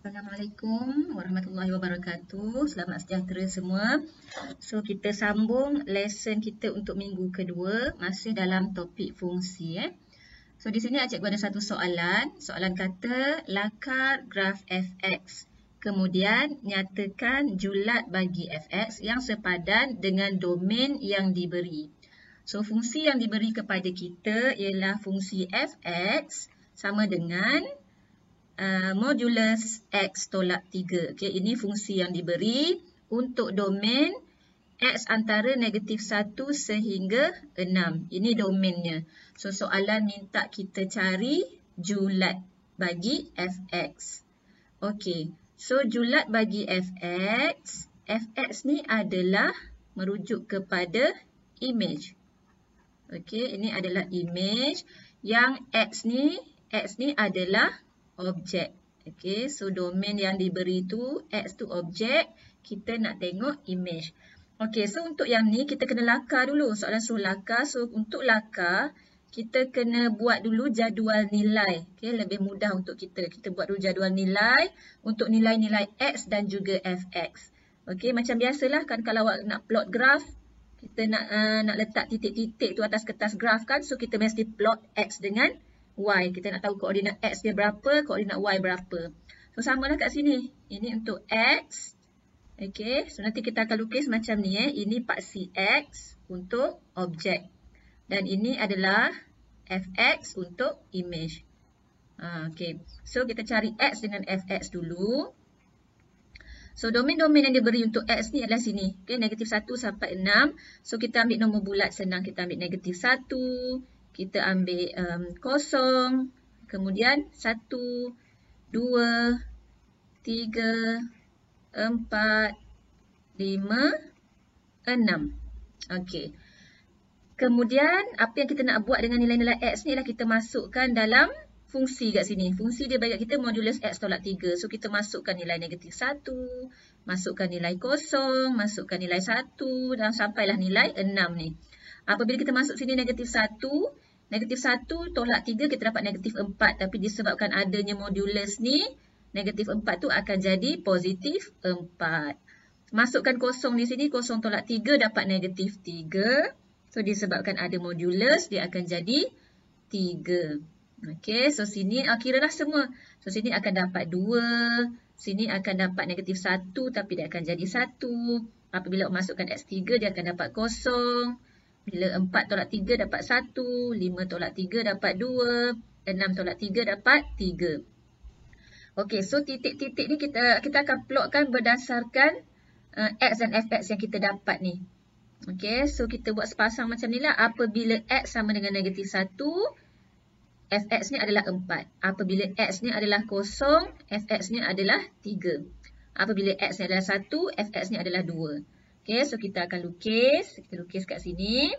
Assalamualaikum warahmatullahi wabarakatuh. Selamat sejahtera semua. So, kita sambung lesson kita untuk minggu kedua masih dalam topik fungsi. So, di sini cikgu ada satu soalan. Soalan kata, lakar graf fx. Kemudian, nyatakan julat bagi fx yang sepadan dengan domain yang diberi. So, fungsi yang diberi kepada kita ialah fungsi fx sama dengan modulus x tolak 3. Okay, ini fungsi yang diberi untuk domain x antara negatif 1 sehingga 6. Ini domainnya. So, soalan minta kita cari julat bagi fx. Okey, so julat bagi fx. Fx ni adalah merujuk kepada image. Okey, ini adalah image. Yang x ni adalah objek. Okey, so domain yang diberi tu, x tu objek, kita nak tengok image. Okey, so untuk yang ni kita kena lakar dulu. Soalan suruh lakar. So untuk lakar, kita kena buat dulu jadual nilai. Okey, lebih mudah untuk kita. Kita buat dulu jadual nilai untuk nilai-nilai x dan juga fx. Okey, macam biasalah kan kalau awak nak plot graf, kita nak letak titik-titik tu atas kertas graf kan. So kita mesti plot x dengan y. Kita nak tahu koordinat x dia berapa, koordinat y berapa. So, samalah kat sini. Ini untuk x. Okey, so nanti kita akan lukis macam ni. Ini paksi x untuk objek. Dan ini adalah fx untuk image. Okey, so kita cari x dengan fx dulu. So, domain-domain yang diberi untuk x ni adalah sini. Okey, negatif 1 sampai 6. So, kita ambil nombor bulat senang. Kita ambil negatif 1. Kita ambil 0, kemudian 1, 2, 3, 4, 5, 6. Okey. Kemudian, apa yang kita nak buat dengan nilai-nilai x ni ialah kita masukkan dalam fungsi kat sini. Fungsi dia bagi kita modulus x tolak 3. So, kita masukkan nilai negatif 1, masukkan nilai 0, masukkan nilai 1 dan sampailah nilai 6 ni. Apabila kita masuk sini negatif 1, negatif 1 tolak 3 kita dapat negatif 4. Tapi disebabkan adanya modulus ni, negatif 4 tu akan jadi positif 4. Masukkan 0 di sini, 0 tolak 3 dapat negatif 3. So disebabkan ada modulus, dia akan jadi 3. Okey, so sini kiralah semua. So sini akan dapat 2. Sini akan dapat negatif 1 tapi dia akan jadi 1. Apabila masukkan x3 dia akan dapat 0. Bila 4 tolak 3 dapat 1, 5 tolak 3 dapat 2, 6 tolak 3 dapat 3. Okey, so titik-titik ni kita akan plotkan berdasarkan x dan fx yang kita dapat ni. Okey, so kita buat sepasang macam ni lah. Apabila x sama dengan negatif 1, fx ni adalah 4. Apabila x ni adalah 0, fx ni adalah 3. Apabila x ni adalah 1, fx ni adalah 2. Okey, so kita akan lukis. Kita lukis kat sini.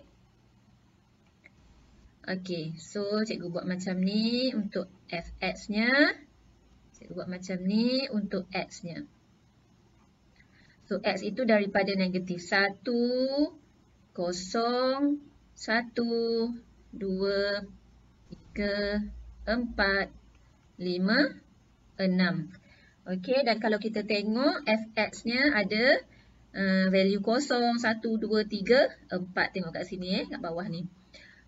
Okey, so cikgu buat macam ni untuk fx-nya. Cikgu buat macam ni untuk x-nya. So, x itu daripada negatif 1, 0, 1, 2, 3, 4, 5, 6. Okey, dan kalau kita tengok fx-nya ada value 0, 1, 2, 3, 4. Tengok kat sini kat bawah ni.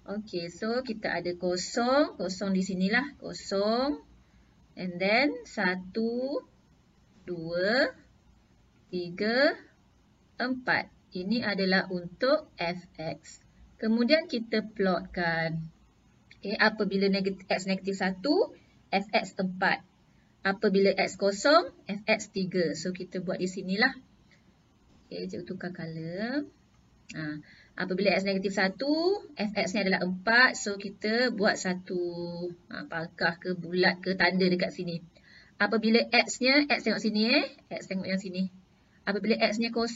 Okey, so kita ada 0. 0 di sinilah. 0. And then 1, 2, 3, 4. Ini adalah untuk fx. Kemudian kita plotkan. Okay, apabila x negatif 1, fx 4. Apabila x 0, fx 3. So kita buat di sinilah. Okay, cikgu tukar color. Apabila x negatif 1, fx ni adalah 4. So, kita buat satu pangkah ke bulat ke tanda dekat sini. Apabila x-nya, x tengok sini x tengok yang sini. Apabila x-nya 0,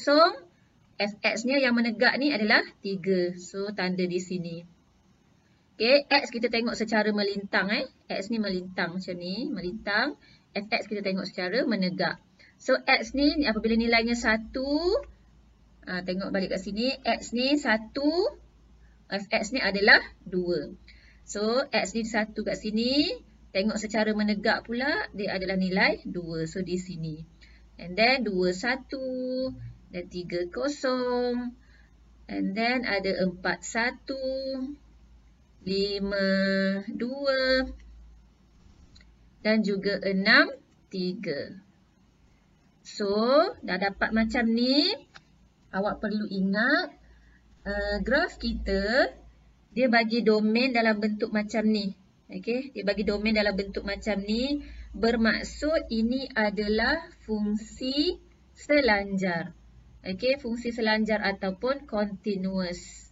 fx-nya yang menegak ni adalah 3. So, tanda di sini. Okay, x kita tengok secara melintang X ni melintang macam ni, melintang. Fx kita tengok secara menegak. So, x ni apabila nilainya 1, tengok balik kat sini, x ni 1, fx ni adalah 2. So, x ni 1 kat sini, tengok secara menegak pula, dia adalah nilai 2. So, di sini. And then 2, 1. Dan 3, 0. And then ada 4, 1. 5, 2. Dan juga 6, 3. So, dah dapat macam ni. Awak perlu ingat, graf kita, dia bagi domain dalam bentuk macam ni. Okay, dia bagi domain dalam bentuk macam ni. Bermaksud ini adalah fungsi selanjar. Okay, fungsi selanjar ataupun continuous.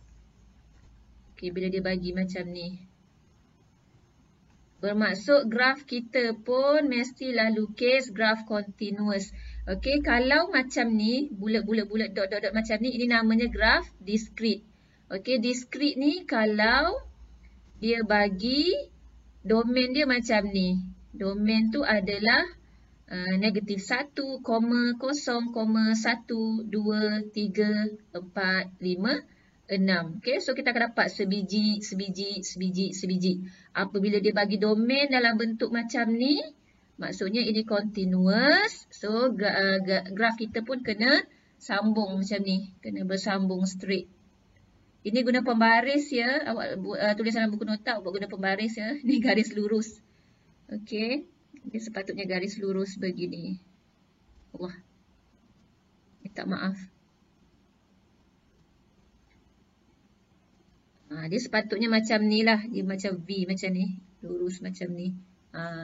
Okay, bila dia bagi macam ni. Bermaksud graf kita pun mestilah lukis graf continuous. Okey, kalau macam ni, bulat-bulat dot-dot macam ni, ini namanya graf discrete. Okey, discrete ni kalau dia bagi domain dia macam ni. Domain tu adalah negatif 1, 0, 1, 2, 3, 4, 5, 6. Okey, so kita akan dapat sebiji. Apabila dia bagi domain dalam bentuk macam ni, maksudnya ini continuous. So, graf kita pun kena sambung macam ni. Kena bersambung straight. Ini guna pembaris ya. Awak tulis dalam buku nota, awak guna pembaris ya. Ini garis lurus. Okey. Ini sepatutnya garis lurus begini. Allah. Minta maaf. Dia sepatutnya macam ni lah. Dia macam V macam ni. Lurus macam ni.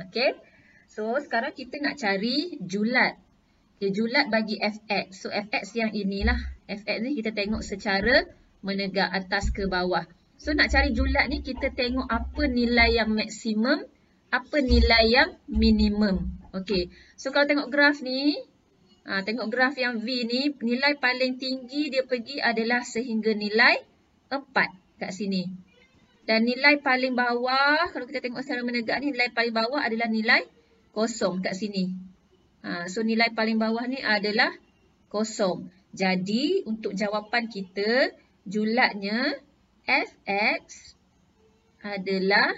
Okey. So, sekarang kita nak cari julat. Okay, julat bagi fx. So, fx yang inilah. Fx ni kita tengok secara menegak atas ke bawah. So, nak cari julat ni kita tengok apa nilai yang maksimum, apa nilai yang minimum. Okey. So, kalau tengok graf ni, tengok graf yang V ni, nilai paling tinggi dia pergi adalah sehingga nilai 4 kat sini. Dan nilai paling bawah, kalau kita tengok secara menegak ni, nilai paling bawah adalah nilai 0 kat sini. So, nilai paling bawah ni adalah 0. Jadi, untuk jawapan kita, julatnya fx adalah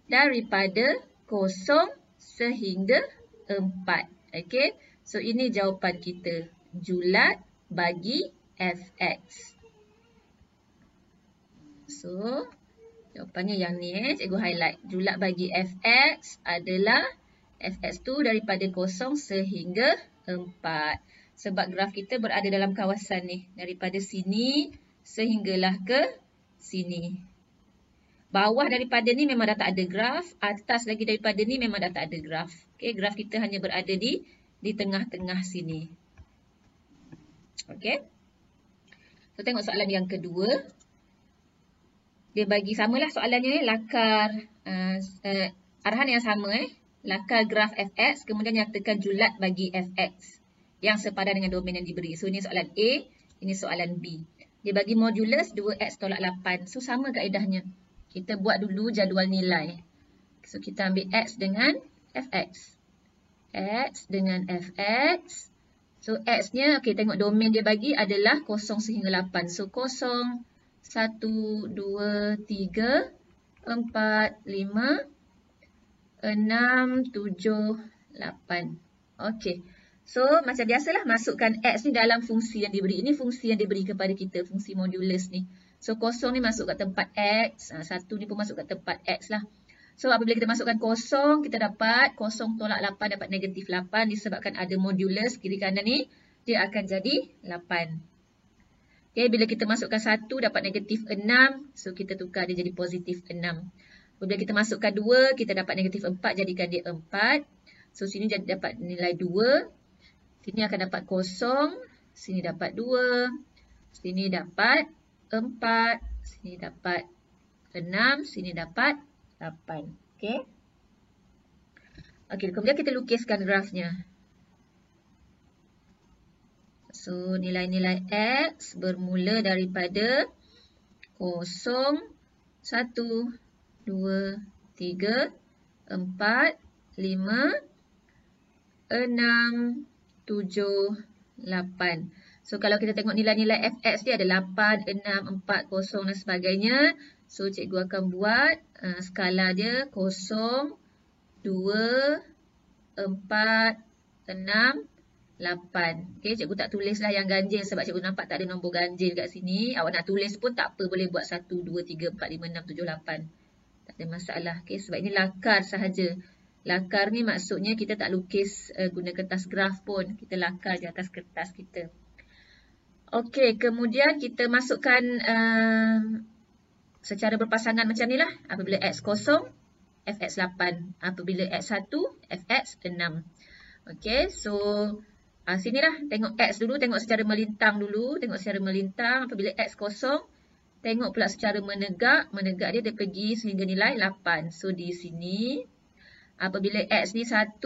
daripada 0 sehingga 4. Okay. So, ini jawapan kita. Julat bagi fx. So, jawapannya yang ni cikgu highlight. Julat bagi fx adalah fx tu daripada 0 sehingga 4. Sebab graf kita berada dalam kawasan ni. Daripada sini sehinggalah ke sini. Bawah daripada ni memang dah tak ada graf. Atas lagi daripada ni memang dah tak ada graf. Okay, graf kita hanya berada di tengah-tengah sini. Okay. So, tengok soalan yang kedua. Dia bagi samalah soalannya. Lakar. Arahan yang sama. Lakar graf fx, kemudian nyatakan julat bagi fx yang sepadan dengan domain yang diberi. So, ini soalan A, ini soalan B. Dia bagi modulus 2x tolak 8. So, sama kaedahnya. Kita buat dulu jadual nilai. So, kita ambil x dengan fx. X dengan fx. So, x-nya, okay, tengok domain dia bagi adalah 0 sehingga 8. So, 0, 1, 2, 3, 4, 5, 6, 7, 8. Okey. So, macam biasalah masukkan X ni dalam fungsi yang diberi. Ini fungsi yang diberi kepada kita, fungsi modulus ni. So, 0 ni masuk kat tempat X. 1 ni pun masuk kat tempat X lah. So, apabila kita masukkan 0, kita dapat 0 tolak 8 dapat negatif 8. Disebabkan ada modulus kiri kanan ni, dia akan jadi 8. Okay, bila kita masukkan 1 dapat negatif 6. So, kita tukar dia jadi positif 6. Apabila kita masukkan 2, kita dapat negatif 4, jadikan dia 4. So, sini jadi dapat nilai 2. Sini akan dapat 0. Sini dapat 2. Sini dapat 4. Sini dapat 6. Sini dapat 8. Okey. Okey, kemudian kita lukiskan grafnya. So, nilai-nilai X bermula daripada 0, 1, 2, 3, 4, 5, 6, 7, 8. So, kalau kita tengok nilai-nilai fx dia ada 8, 6, 4, 0 dan sebagainya. So, cikgu akan buat skala dia 0, 2, 4, 6, 8. Okey, cikgu tak tulislah yang ganjil sebab cikgu nampak tak ada nombor ganjil kat sini. Awak nak tulis pun tak apa, boleh buat 1, 2, 3, 4, 5, 6, 7, 8. Tak ada masalah. Okey, sebab ini lakar sahaja. Lakar ni maksudnya kita tak lukis guna kertas graf pun. Kita lakar di atas kertas kita. Okey, kemudian kita masukkan secara berpasangan macam ni lah. Apabila X kosong, Fx 8. Apabila X 1, Fx 6. Okey, so sinilah tengok X dulu, tengok secara melintang dulu. Tengok secara melintang, apabila X kosong, tengok pula secara menegak. Menegak dia pergi sehingga nilai 8. So di sini, apabila X ni 1,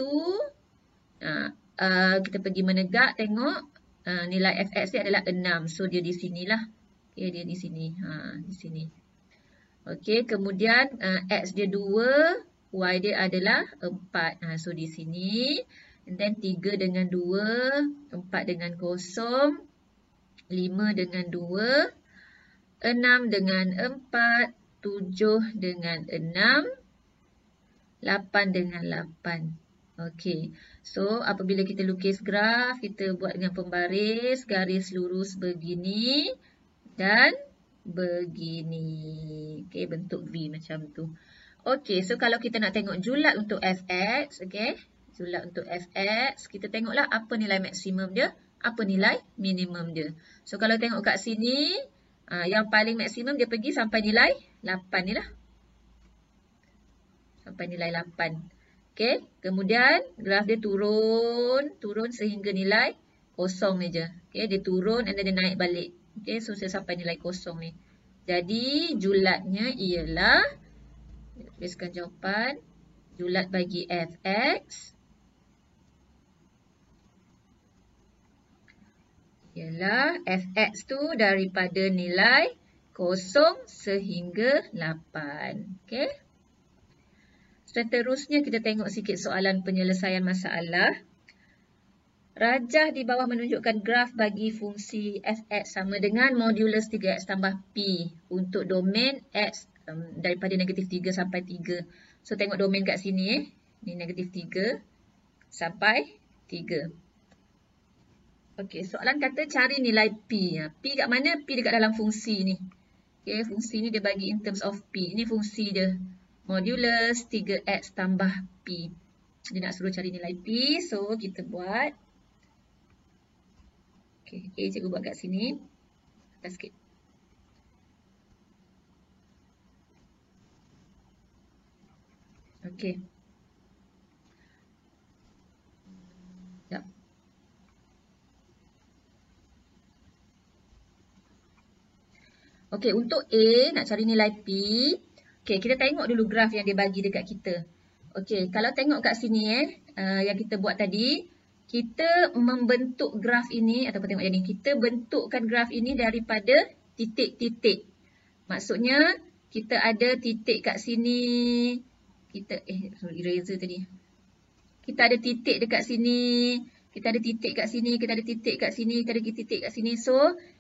kita pergi menegak, tengok nilai Fx dia adalah 6. So dia di sinilah. Okay, dia di sini. Di sini. Okey, kemudian X dia 2, Y dia adalah 4. So di sini. And then 3 dengan 2, 4 dengan 0, 5 dengan 2, 6 dengan 4, 7 dengan 6, 8 dengan 8. Okey, so apabila kita lukis graf, kita buat dengan pembaris, garis lurus begini dan begini. Okey, bentuk V macam tu. Okey, so kalau kita nak tengok julat untuk Fx, okey, julat untuk Fx, kita tengoklah apa nilai maksimum dia, apa nilai minimum dia. So kalau tengok kat sini, yang paling maksimum dia pergi sampai nilai 8 ni lah. Sampai nilai 8. Okey, kemudian graf dia turun sehingga nilai kosong ni je. Okey, dia turun dan dia naik balik. Okey, so sampai nilai kosong ni. Jadi julatnya ialah, tuliskan jawapan, julat bagi Fx ialah Fx tu daripada nilai 0 sehingga 8. Okey. Seterusnya kita tengok sikit soalan penyelesaian masalah. Rajah di bawah menunjukkan graf bagi fungsi Fx sama dengan modulus 3x tambah P untuk domain X daripada negatif 3 sampai 3. So tengok domain kat sini. Ni negatif 3 sampai 3. Okey, soalan kata cari nilai P. P kat mana? P dekat dalam fungsi ni. Okey, fungsi ni dia bagi in terms of P. Ini fungsi dia. Modulus 3x tambah P. Dia nak suruh cari nilai P. So, kita buat. Okey, A cikgu buat kat sini. Atas sikit. Okey. Sekejap. Okey, untuk A nak cari nilai P. Okey, kita tengok dulu graf yang dia bagi dekat kita. Okey, kalau tengok kat sini yang kita buat tadi, kita membentuk graf ini ataupun tengok yang ni, kita bentukkan graf ini daripada titik-titik. Maksudnya kita ada titik kat sini. Kita eraser tadi. Kita ada titik dekat sini, kita ada titik kat sini, kita ada titik kat sini, kita ada titik kat sini. So,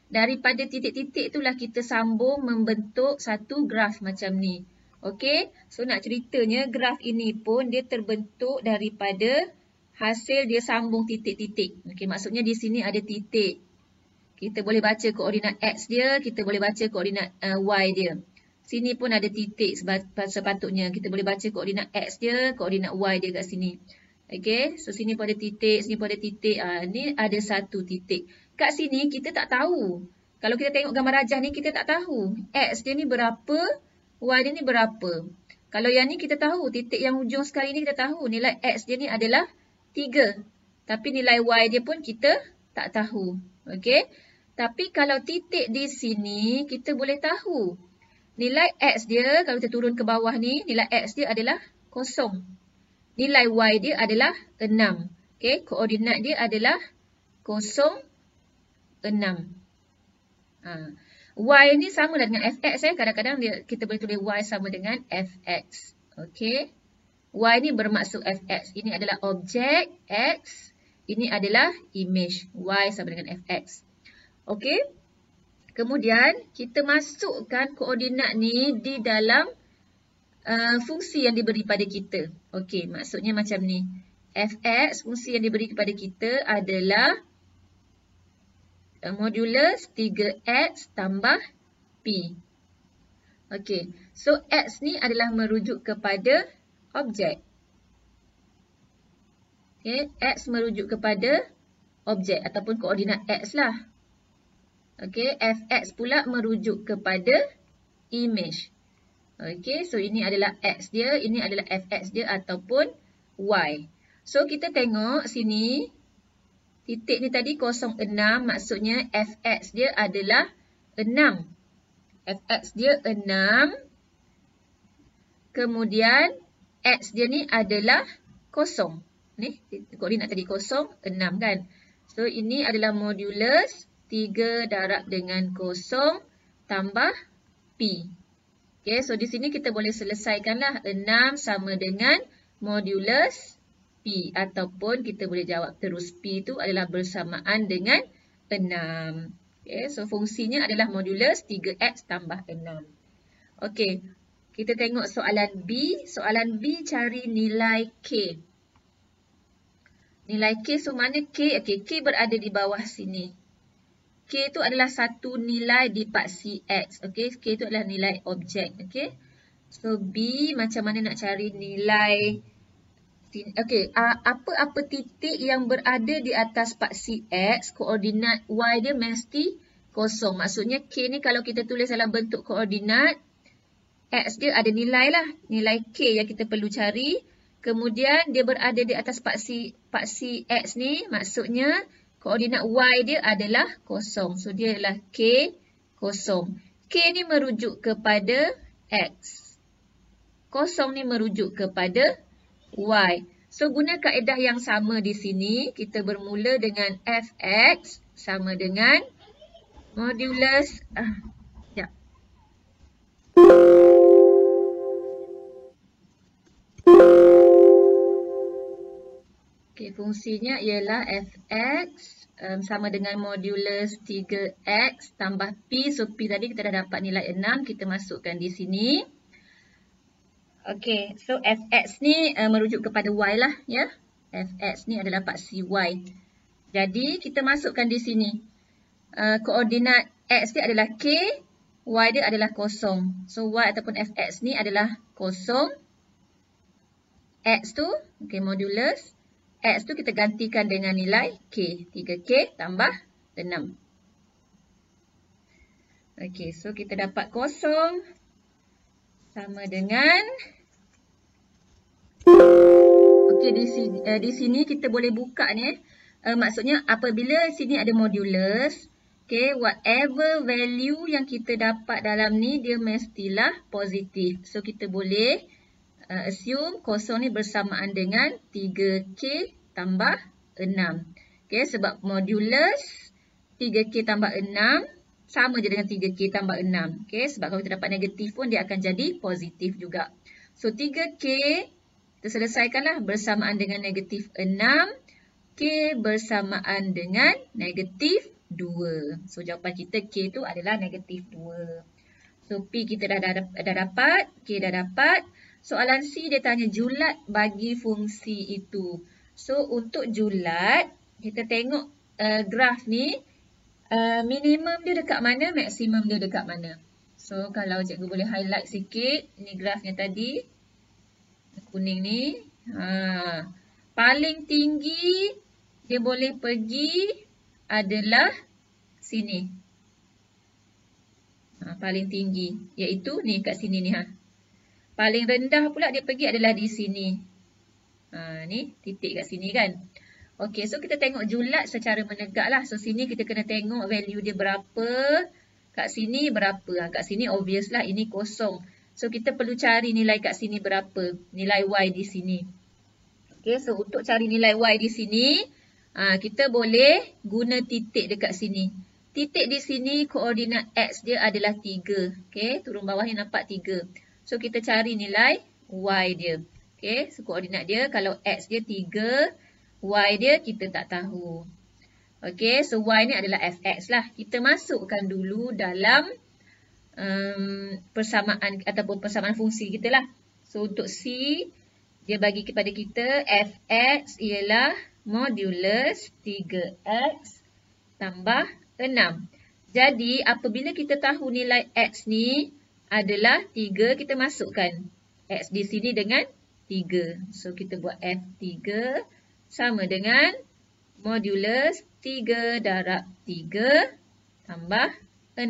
daripada titik-titik itulah kita sambung membentuk satu graf macam ni. Okey, so nak ceritanya graf ini pun dia terbentuk daripada hasil dia sambung titik-titik. Okey, maksudnya di sini ada titik. Kita boleh baca koordinat X dia, kita boleh baca koordinat Y dia. Sini pun ada titik sepatutnya. Kita boleh baca koordinat X dia, koordinat Y dia kat sini. Okey, so sini pun ada titik, sini pun ada titik. Ni ada satu titik. Kat sini kita tak tahu. Kalau kita tengok gambar rajah ni kita tak tahu. X dia ni berapa, Y dia ni berapa. Kalau yang ni kita tahu, titik yang hujung sekali ni kita tahu. Nilai X dia ni adalah 3. Tapi nilai Y dia pun kita tak tahu. Okey. Tapi kalau titik di sini kita boleh tahu. Nilai X dia, kalau kita turun ke bawah ni, nilai X dia adalah 0. Nilai Y dia adalah 6. Okey, koordinat dia adalah 0, 6. Y ni sama dengan Fx. Kadang-kadang kita boleh tulis Y sama dengan Fx. Okey. Y ni bermaksud Fx. Ini adalah objek X. Ini adalah image. Y sama dengan Fx. Okey. Kemudian kita masukkan koordinat ni di dalam fungsi yang diberi pada kita. Okey, maksudnya macam ni. Fx, fungsi yang diberi kepada kita adalah modulus 3x tambah P. Okey, so x ni adalah merujuk kepada objek. Okey, x merujuk kepada objek ataupun koordinat x lah. Okey, fx pula merujuk kepada image. Okey, so ini adalah x dia, ini adalah fx dia ataupun y. So kita tengok sini, titik ni tadi 06, maksudnya fx dia adalah 6. Fx dia 6. Kemudian x dia ni adalah 0. Ni koordinat tadi 0, 6 kan. So ini adalah modulus 3 darab dengan 0 tambah P. Okay, so di sini kita boleh selesaikanlah 6 sama dengan modulus P. Ataupun kita boleh jawab terus P itu adalah bersamaan dengan 6. Okay, so fungsinya adalah modulus 3x tambah 6. Okay, kita tengok soalan B. Soalan B cari nilai K. Nilai K, so mana K? Okay, K berada di bawah sini. K itu adalah satu nilai di paksi X. Okay, K itu adalah nilai objek. Okay, so B macam mana nak cari nilai. Okay, apa-apa titik yang berada di atas paksi X, koordinat Y dia mesti kosong. Maksudnya K ni kalau kita tulis dalam bentuk koordinat, X dia ada nilai lah. Nilai K yang kita perlu cari. Kemudian dia berada di atas paksi X ni, maksudnya koordinat Y dia adalah kosong. So dia adalah K kosong. K ni merujuk kepada X. Kosong ni merujuk kepada Y. So guna kaedah yang sama di sini, kita bermula dengan Fx sama dengan modulus Okay, fungsinya ialah Fx sama dengan modulus 3x tambah P. So P tadi kita dah dapat nilai 6, kita masukkan di sini. Okay, so Fx ni merujuk kepada Y lah ya. Fx ni adalah paksi Y. Jadi kita masukkan di sini. Koordinat X dia adalah K, Y dia adalah 0. So Y ataupun Fx ni adalah 0. X tu, okay, modulus. X tu kita gantikan dengan nilai K. 3K tambah 6. Okey, so kita dapat 0 sama dengan. Okey, di sini kita boleh buka ni. Maksudnya apabila sini ada modulus, okay, whatever value yang kita dapat dalam ni, dia mestilah positif. So kita boleh assume 0 ni bersamaan dengan 3K tambah 6. Okay, sebab modulus 3K tambah 6 sama je dengan 3K tambah 6. Okay, sebab kalau kita dapat negatif pun dia akan jadi positif juga. So 3K kita selesaikanlah bersamaan dengan negatif 6. K bersamaan dengan negatif 2. So jawapan kita K tu adalah negatif 2. So P kita dah dapat, K dah dapat. Soalan C dia tanya julat bagi fungsi itu. So untuk julat, kita tengok graf ni, minimum dia dekat mana, maksimum dia dekat mana. So kalau cikgu boleh highlight sikit, ini grafnya tadi, kuning ni. Paling tinggi dia boleh pergi adalah sini. Paling tinggi, iaitu ni kat sini ni. Paling rendah pula dia pergi adalah di sini. Ni titik kat sini kan. Okey, so kita tengok julat secara menegak lah. So sini kita kena tengok value dia berapa. Kat sini berapa. Kat sini obvious lah ini kosong. So kita perlu cari nilai kat sini berapa. Nilai Y di sini. Okey, so untuk cari nilai Y di sini, kita boleh guna titik dekat sini. Titik di sini koordinat X dia adalah 3. Okey, turun bawah ni nampak 3. So kita cari nilai Y dia. Okey, so koordinat dia kalau X dia 3, Y dia kita tak tahu. Okey, so Y ni adalah Fx lah. Kita masukkan dulu dalam persamaan ataupun persamaan fungsi kita lah. So untuk C, dia bagi kepada kita Fx ialah modulus 3x tambah 6. Jadi apabila kita tahu nilai x ni adalah 3, kita masukkan x di sini dengan 3. So kita buat F3 sama dengan modulus 3 darab 3 tambah 6.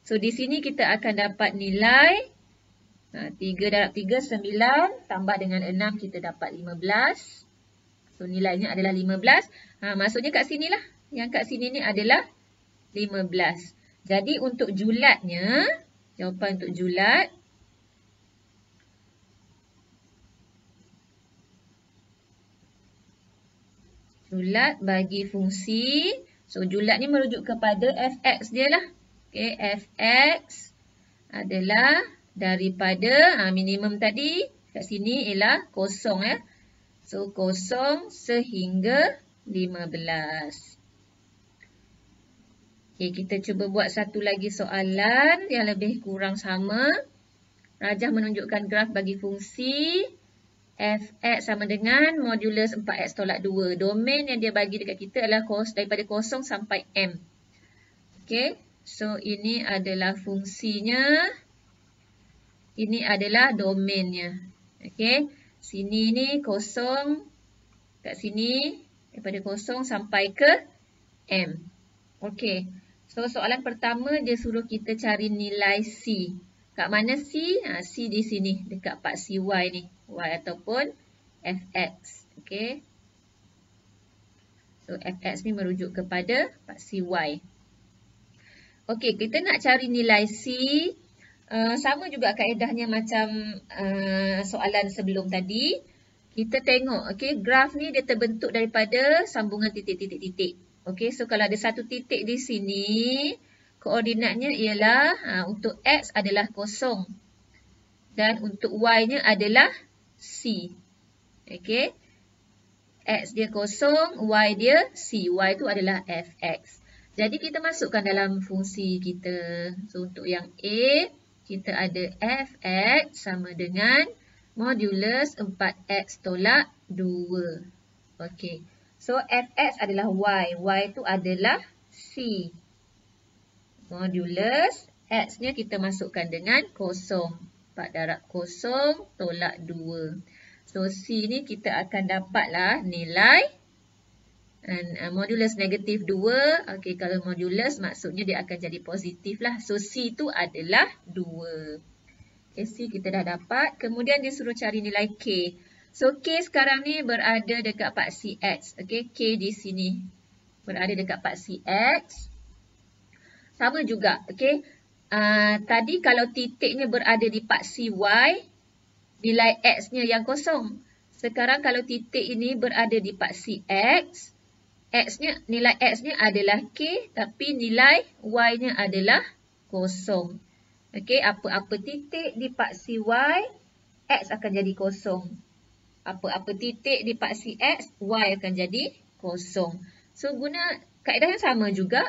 So di sini kita akan dapat nilai 3 darab 3, 9. Tambah dengan 6, kita dapat 15. So nilainya adalah 15. Maksudnya kat sini lah. Yang kat sini ni adalah 15. Jadi untuk julatnya, jawapan untuk julat, julat bagi fungsi. So julat ni merujuk kepada fx dia lah. Okay, fx adalah daripada minimum tadi, kat sini ialah 0 ya. So 0 sehingga 15. Okay, kita cuba buat satu lagi soalan yang lebih kurang sama. Rajah menunjukkan graf bagi fungsi fx sama dengan modulus 4x tolak 2. Domain yang dia bagi dekat kita adalah daripada 0 sampai m. Okay, so ini adalah fungsinya. Ini adalah domainnya. Okay, sini ni 0, kat sini daripada 0 sampai ke m. Okay, so soalan pertama dia suruh kita cari nilai C. Kat mana C? C di sini, dekat part CY ni. Y ataupun Fx. Okay. So, Fx ni merujuk kepada part CY. Okay, kita nak cari nilai C. Sama juga kaedahnya macam soalan sebelum tadi. Kita tengok, okay, graf ni dia terbentuk daripada sambungan titik-titik-titik. Okay, so kalau ada satu titik di sini, koordinatnya ialah untuk X adalah 0 dan untuk Y-nya adalah C. Okay, X dia 0, Y dia C. Y tu adalah Fx. Jadi kita masukkan dalam fungsi kita. So untuk yang A, kita ada Fx sama dengan modulus 4x tolak 2. Okay, so Fx adalah Y. Y tu adalah C. Modulus X-nya kita masukkan dengan 0. 4 darab 0 tolak 2. So C ni kita akan dapatlah nilai modulus negatif 2. Okay, kalau modulus maksudnya dia akan jadi positif lah. So C tu adalah 2. Okay, C kita dah dapat. Kemudian dia suruh cari nilai K. So K sekarang ni berada dekat part CX. Okay, K di sini berada dekat part CX. Sama juga, okay. Tadi kalau titiknya berada di part CY, nilai X-nya yang 0. Sekarang kalau titik ini berada di part CX, nilai X-nya adalah K, tapi nilai Y-nya adalah 0. Okay, apa-apa titik di part CY, X akan jadi 0. Apa-apa titik di part CX, Y akan jadi 0. So, guna kaedah yang sama juga.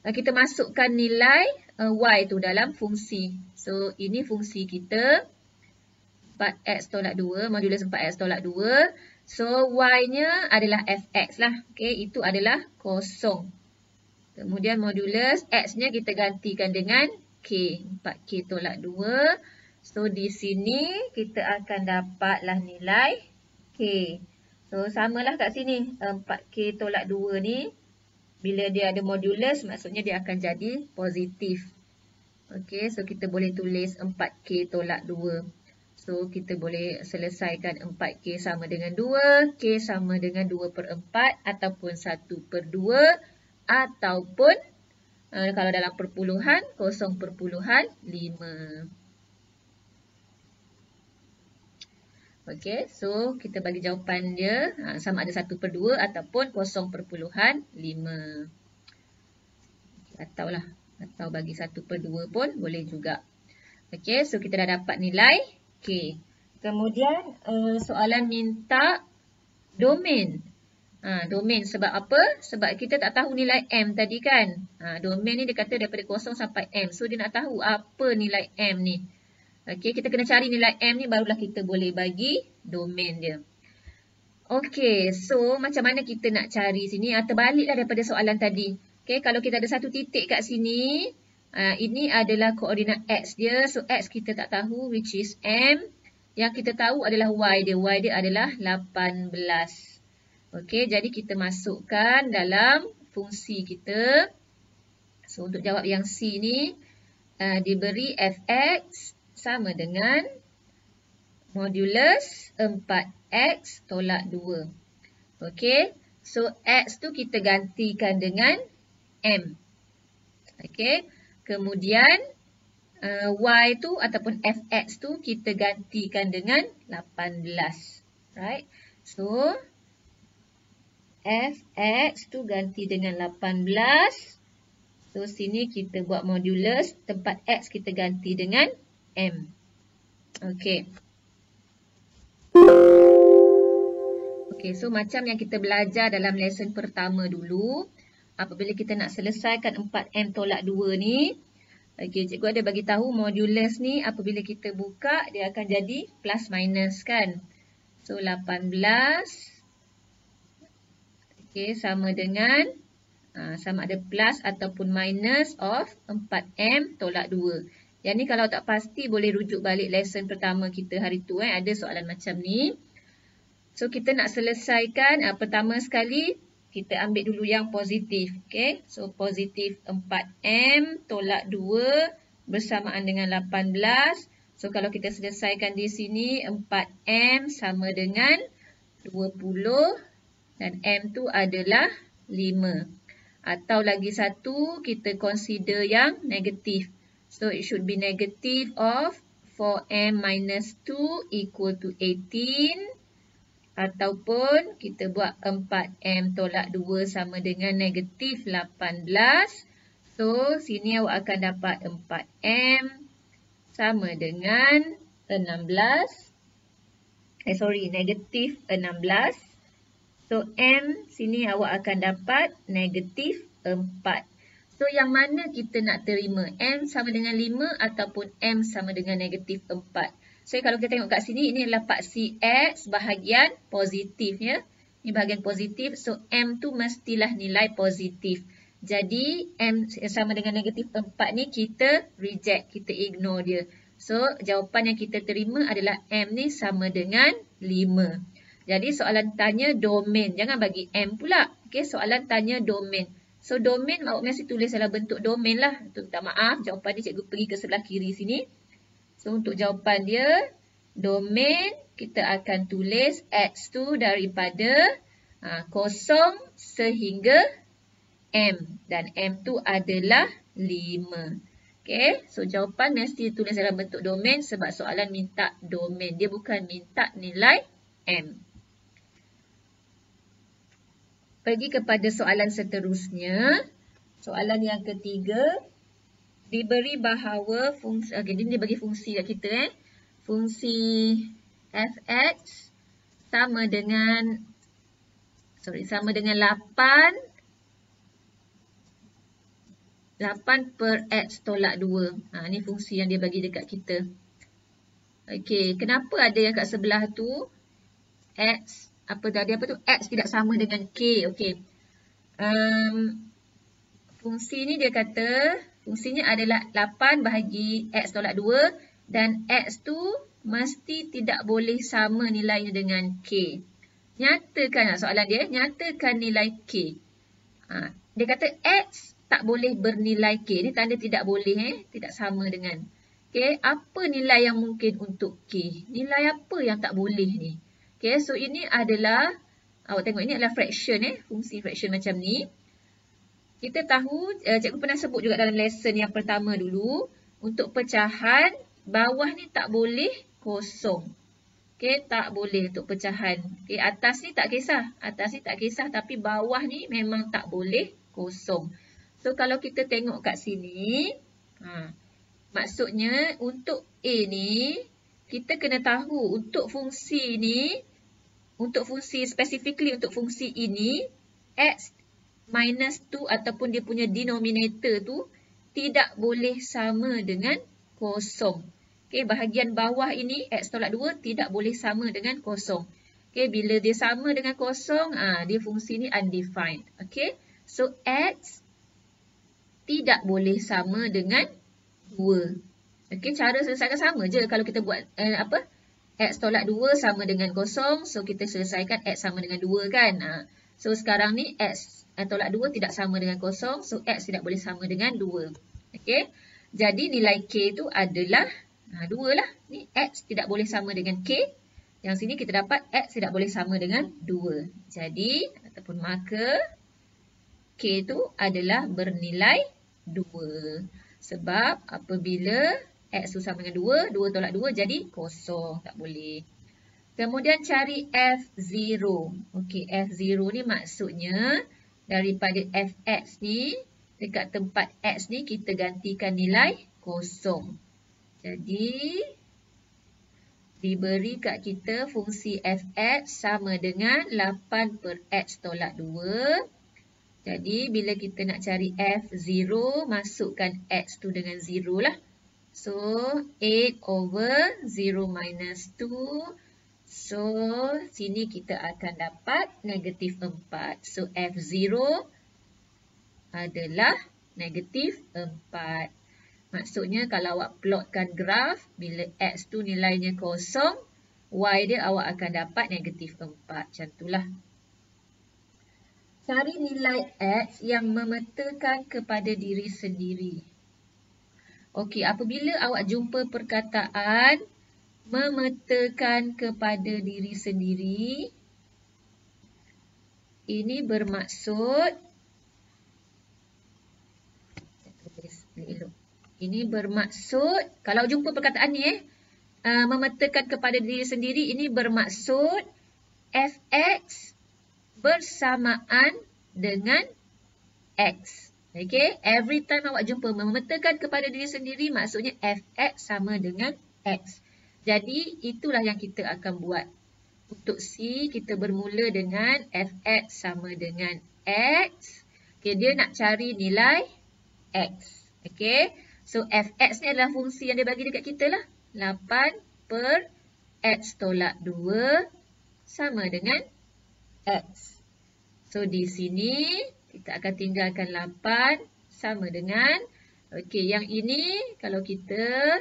Kita masukkan nilai Y tu dalam fungsi. So, ini fungsi kita. 4x tolak 2, modulus 4x tolak 2. So, Y-nya adalah Fx lah. Okay, itu adalah 0. Kemudian modulus X-nya kita gantikan dengan K. 4K tolak 2. So, di sini kita akan dapatlah nilai K. So, samalah kat sini. 4K tolak 2 ni. Bila dia ada modulus, maksudnya dia akan jadi positif. Okey, so kita boleh tulis 4K tolak 2. So, kita boleh selesaikan 4K sama dengan 2, K sama dengan 2/4 ataupun 1/2 ataupun kalau dalam perpuluhan 0.5. Okey, so kita bagi jawapan dia sama ada 1/2 ataupun 0.5. Atau bagi 1/2 pun boleh juga. Okey, so kita dah dapat nilai K. Kemudian soalan minta domain. Domain sebab apa? Sebab kita tak tahu nilai M tadi kan. Domain ni dia kata daripada 0 sampai M. So dia nak tahu apa nilai M ni. Okey, kita kena cari nilai M ni barulah kita boleh bagi domain dia. Okey, so macam mana kita nak cari sini? Terbaliklah daripada soalan tadi. Okey, kalau kita ada satu titik kat sini, ini adalah koordinat X dia. So, X kita tak tahu, which is M. Yang kita tahu adalah Y dia. Y dia adalah 18. Okey, jadi kita masukkan dalam fungsi kita. So, untuk jawab yang C ni, diberi Fx sama dengan modulus 4x tolak 2. Okey, so x tu kita gantikan dengan M. Okey, kemudian y tu ataupun fx tu kita gantikan dengan 18. Right, so fx tu ganti dengan 18. So sini kita buat modulus, tempat x kita ganti dengan M. Okey. Okey, so macam yang kita belajar dalam lesson pertama dulu, apabila kita nak selesaikan 4M tolak 2 ni, okey, cikgu ada bagi tahu modulus ni apabila kita buka dia akan jadi plus minus kan. So 18 okey sama dengan sama ada plus ataupun minus of 4M tolak 2. Yang ni kalau tak pasti boleh rujuk balik lesson pertama kita hari tu ada soalan macam ni. So, kita nak selesaikan, pertama sekali, kita ambil dulu yang positif. Okay? So, positif 4M tolak 2 bersamaan dengan 18. So, kalau kita selesaikan di sini, 4M sama dengan 20 dan M tu adalah 5. Atau lagi satu, kita consider yang negatif. So, it should be negative of 4M minus 2 equal to 18. Ataupun kita buat 4M tolak 2 sama dengan negatif 18. So, sini awak akan dapat 4M sama dengan 16. Negatif 16. So, M sini awak akan dapat negatif 4. So, yang mana kita nak terima? M sama dengan 5 ataupun M sama dengan negatif 4? So, kalau kita tengok kat sini, ini adalah paksi X bahagian positif ya. Ini bahagian positif. So, M tu mestilah nilai positif. Jadi, M sama dengan negatif 4 ni kita reject, kita ignore dia. So, jawapan yang kita terima adalah M ni sama dengan 5. Jadi, soalan tanya domain. Jangan bagi M pula. Okay, soalan tanya domain. So, domain awak mesti tulis dalam bentuk domain lah. Minta maaf, jawapan ni cikgu pergi ke sebelah kiri sini. So, untuk jawapan dia, domain kita akan tulis X tu daripada 0 sehingga M. Dan M tu adalah 5. Okay, so jawapan mesti tulis dalam bentuk domain sebab soalan minta domain. Dia bukan minta nilai M. Pergi kepada soalan seterusnya. Soalan yang ketiga. Diberi bahawa fungsi, dia bagi fungsi kat kita fungsi fx sama dengan 8 per x tolak 2. Ni fungsi yang dia bagi dekat kita. Okey, kenapa ada yang kat sebelah tu x x tidak sama dengan k. Okey. Fungsi ni dia kata fungsinya adalah 8 bahagi x tolak 2 dan x tu mesti tidak boleh sama nilainya dengan k. Nyatakan soalan dia, nyatakan nilai k. Dia kata x tak boleh bernilai k. Ini tanda tidak boleh, tidak sama dengan. Okay, apa nilai yang mungkin untuk k? Nilai apa yang tak boleh ni? Okay, so ini adalah, awak tengok ini adalah fraction, fungsi fraction macam ni. Kita tahu, cikgu pernah sebut juga dalam lesson yang pertama dulu, untuk pecahan, bawah ni tak boleh kosong. Okay, tak boleh untuk pecahan. Okay, atas ni tak kisah. Atas ni tak kisah, tapi bawah ni memang tak boleh kosong. So, kalau kita tengok kat sini, maksudnya untuk A ni, kita kena tahu untuk fungsi ni, untuk fungsi, specifically untuk fungsi ini, X minus 2 ataupun dia punya denominator tu tidak boleh sama dengan kosong. Okay, bahagian bawah ini X tolak 2 tidak boleh sama dengan kosong. Okay, bila dia sama dengan kosong, dia fungsi ni undefined. Okay, so X tidak boleh sama dengan 2. Okay, cara selesaikan sama je. Kalau kita buat X tolak 2 sama dengan kosong, so kita selesaikan X sama dengan 2 kan. So sekarang ni X tolak 2 tidak sama dengan kosong, so X tidak boleh sama dengan 2. Okay, jadi nilai K tu adalah 2 lah. Ni X tidak boleh sama dengan K. Yang sini kita dapat X tidak boleh sama dengan 2. Jadi, ataupun maka K tu adalah bernilai 2. Sebab apabila X tu sama dengan 2, 2 tolak 2 jadi kosong. Tak boleh. Kemudian cari F0. Okey, F0 ni maksudnya daripada Fx ni, dekat tempat X ni kita gantikan nilai kosong. Jadi, diberi kat kita fungsi Fx sama dengan 8 per X tolak 2. Jadi, bila kita nak cari F0, masukkan X tu dengan 0 lah. So, 8 over 0 minus 2. So, sini kita akan dapat negatif 4. So, F0 adalah negatif 4. Maksudnya kalau awak plotkan graf, bila X tu nilainya kosong, Y dia awak akan dapat negatif 4. Macam itulah. Cari nilai X yang memetakan kepada diri sendiri. Okey, apabila awak jumpa perkataan memetakan kepada diri sendiri, ini bermaksud ini bermaksud, kalau jumpa perkataan ni memetakan kepada diri sendiri, ini bermaksud Fx bersamaan dengan X. Okay, every time awak jumpa memetakan kepada diri sendiri, maksudnya Fx sama dengan X. Jadi, itulah yang kita akan buat. Untuk C, kita bermula dengan Fx sama dengan X. Okay, dia nak cari nilai X. Okay. So, Fx ni adalah fungsi yang dia bagi dekat kita lah. 8 per X tolak 2 sama dengan X. So, di sini kita akan tinggalkan 8 sama dengan. Okey, yang ini kalau kita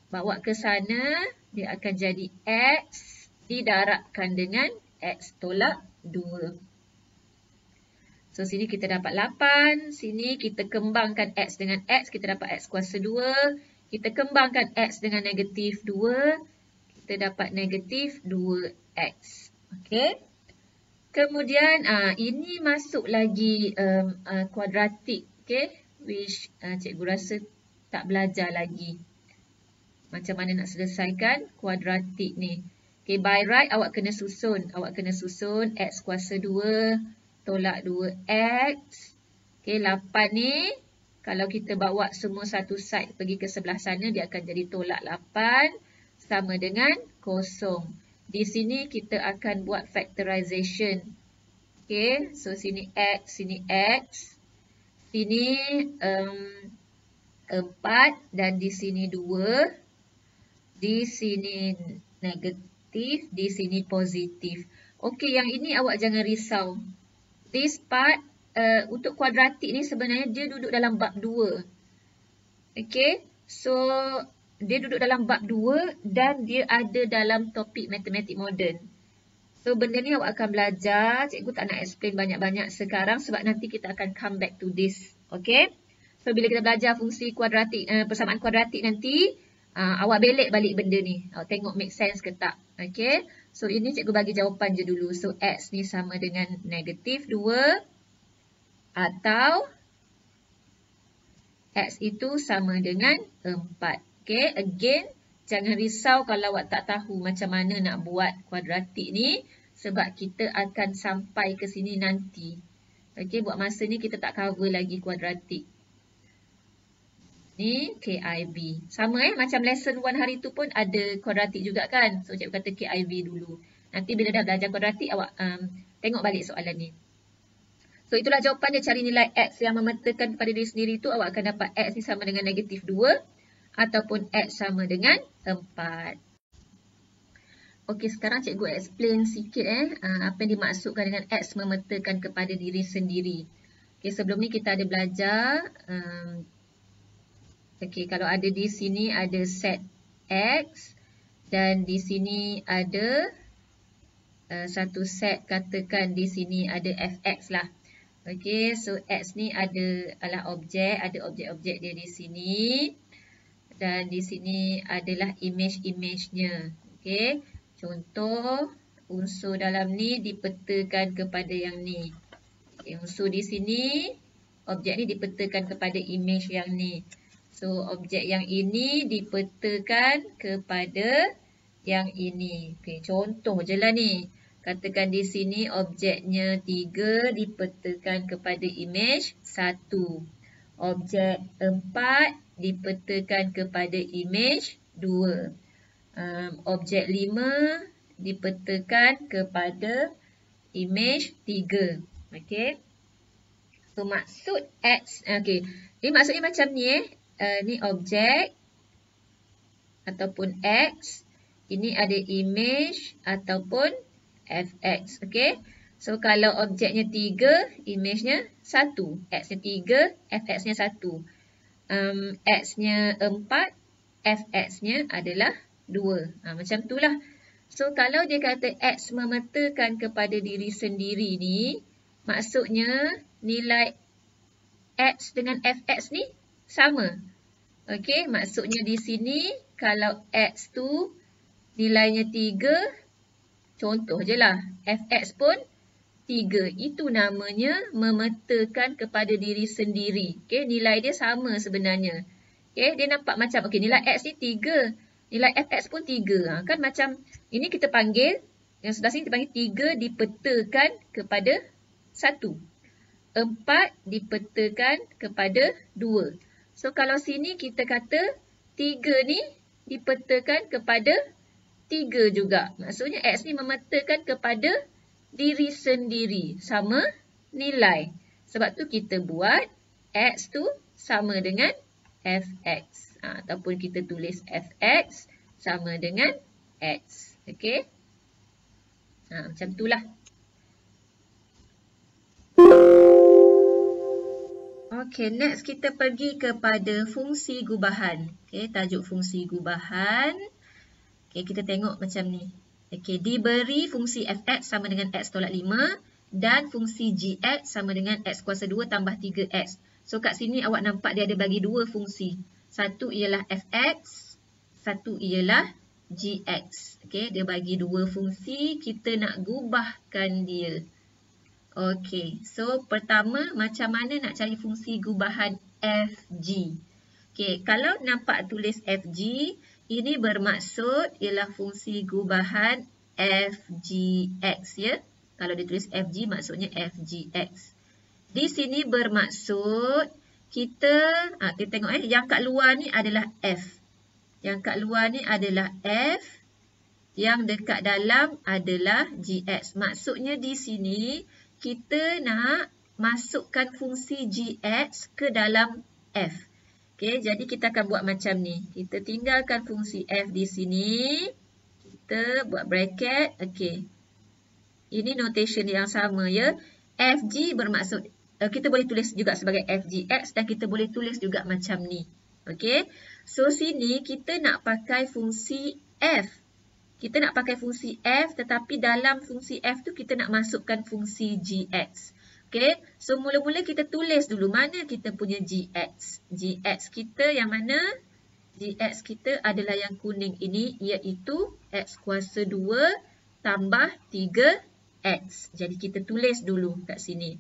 bawa ke sana, dia akan jadi X didarabkan dengan X tolak 2. So, sini kita dapat 8. Sini kita kembangkan X dengan X. Kita dapat X kuasa 2. Kita kembangkan X dengan negatif 2. Kita dapat negatif 2X. Okey. Kemudian, ini masuk lagi kuadratik. Okey. Which cikgu rasa tak belajar lagi. Macam mana nak selesaikan kuadratik ni. Okey, by right awak kena susun. Awak kena susun X kuasa 2. Tolak 2X. Okey, 8 ni, kalau kita bawa semua satu side pergi ke sebelah sana, dia akan jadi tolak 8 sama dengan kosong. Di sini kita akan buat factorization. Okey, so sini X, sini X. Sini 4 dan di sini 2. Di sini negatif, di sini positif. Okey, yang ini awak jangan risau. This part, untuk kuadratik ni sebenarnya dia duduk dalam bab 2. Okay, so dia duduk dalam bab 2 dan dia ada dalam topik matematik moden. So benda ni awak akan belajar, cikgu tak nak explain banyak-banyak sekarang sebab nanti kita akan come back to this. Okay, so bila kita belajar fungsi kuadratik, persamaan kuadratik nanti, awak belek balik benda ni. Awak tengok make sense ke tak. Okay. So, ini cikgu bagi jawapan je dulu. So, X ni sama dengan negatif 2. Atau X itu sama dengan 4. Okay. Again, jangan risau kalau awak tak tahu macam mana nak buat kuadratik ni. Sebab kita akan sampai ke sini nanti. Okay. Buat masa ni kita tak cover lagi kuadratik. Ni KIV. Sama macam lesson 1 hari tu pun ada kuadratik juga kan. So cikgu kata KIV dulu. Nanti bila dah belajar kuadratik awak tengok balik soalan ni. So itulah jawapan dia, cari nilai X yang memetakan kepada diri sendiri tu. Awak akan dapat X ni sama dengan negatif 2. ataupun X sama dengan 4. Okey, sekarang cikgu explain sikit apa yang dimaksudkan dengan X memetakan kepada diri sendiri. Okey, sebelum ni kita ada belajar, okey, kalau ada di sini ada set X dan di sini ada satu set, katakan di sini ada fx lah. Okey, so X ni adalah objek, ada objek-objek dia di sini. Dan di sini adalah image-image-nya. Okey, contoh unsur dalam ni dipetakan kepada yang ni. Okay, unsur di sini, objek ni dipetakan kepada image yang ni. So, objek yang ini dipetakan kepada yang ini. Okay, contoh je lah ni. Katakan di sini objeknya 3 dipetakan kepada image 1. Objek 4 dipetakan kepada image 2. Objek 5 dipetakan kepada image 3. Okey. So, maksud X. Okey. Ini maksudnya macam ni ni objek ataupun X. Ini ada image ataupun fx. Okey. So, kalau objeknya 3, image-nya 1. X-nya 3, fx-nya 1. X-nya 4, fx-nya adalah 2. Macam itulah. So, kalau dia kata X memetakan kepada diri sendiri ni, maksudnya nilai X dengan fx ni sama. Okey, maksudnya di sini kalau X tu nilainya 3, contoh je lah, fx pun 3. Itu namanya memetakan kepada diri sendiri. Okey, nilai dia sama sebenarnya. Okey, dia nampak macam, okey, nilai X ni 3. Nilai fx pun 3. Kan macam, ini kita panggil, yang sebelah sini kita panggil 3 dipetakan kepada 1. 4 dipetakan kepada 2. So, kalau sini kita kata 3 ni dipetakan kepada 3 juga. Maksudnya X ni memetakan kepada diri sendiri. Sama nilai. Sebab tu kita buat X tu sama dengan fx. Ataupun kita tulis fx sama dengan X. Okey. Macam itulah. Okey, next kita pergi kepada fungsi gubahan. Okey, tajuk fungsi gubahan. Okey, kita tengok macam ni. Okey, diberi fungsi fx sama dengan x tolak 5 dan fungsi gx sama dengan x kuasa 2 tambah 3x. So, kat sini awak nampak dia ada bagi dua fungsi. Satu ialah fx, satu ialah gx. Okey, dia bagi dua fungsi, kita nak gubahkan dia. Okey, so pertama macam mana nak cari fungsi gubahan fg. Okey, kalau nampak tulis fg, ini bermaksud ialah fungsi gubahan fgx ya. Kalau ditulis fg maksudnya fgx. Di sini bermaksud kita tengok yang kat luar ni adalah f. Yang kat luar ni adalah f. Yang dekat dalam adalah gx. Maksudnya di sini kita nak masukkan fungsi gx ke dalam f. Okey, jadi kita akan buat macam ni. Kita tinggalkan fungsi f di sini. Kita buat bracket. Okey. Ini notation yang sama ya. Fg bermaksud, kita boleh tulis juga sebagai fgx dan kita boleh tulis juga macam ni. Okey. So, sini kita nak pakai fungsi f. Kita nak pakai fungsi f, tetapi dalam fungsi f tu kita nak masukkan fungsi gx. Okey, so mula-mula kita tulis dulu mana kita punya gx. Gx kita yang mana? Gx kita adalah yang kuning ini, iaitu x kuasa 2 tambah 3x. Jadi kita tulis dulu kat sini.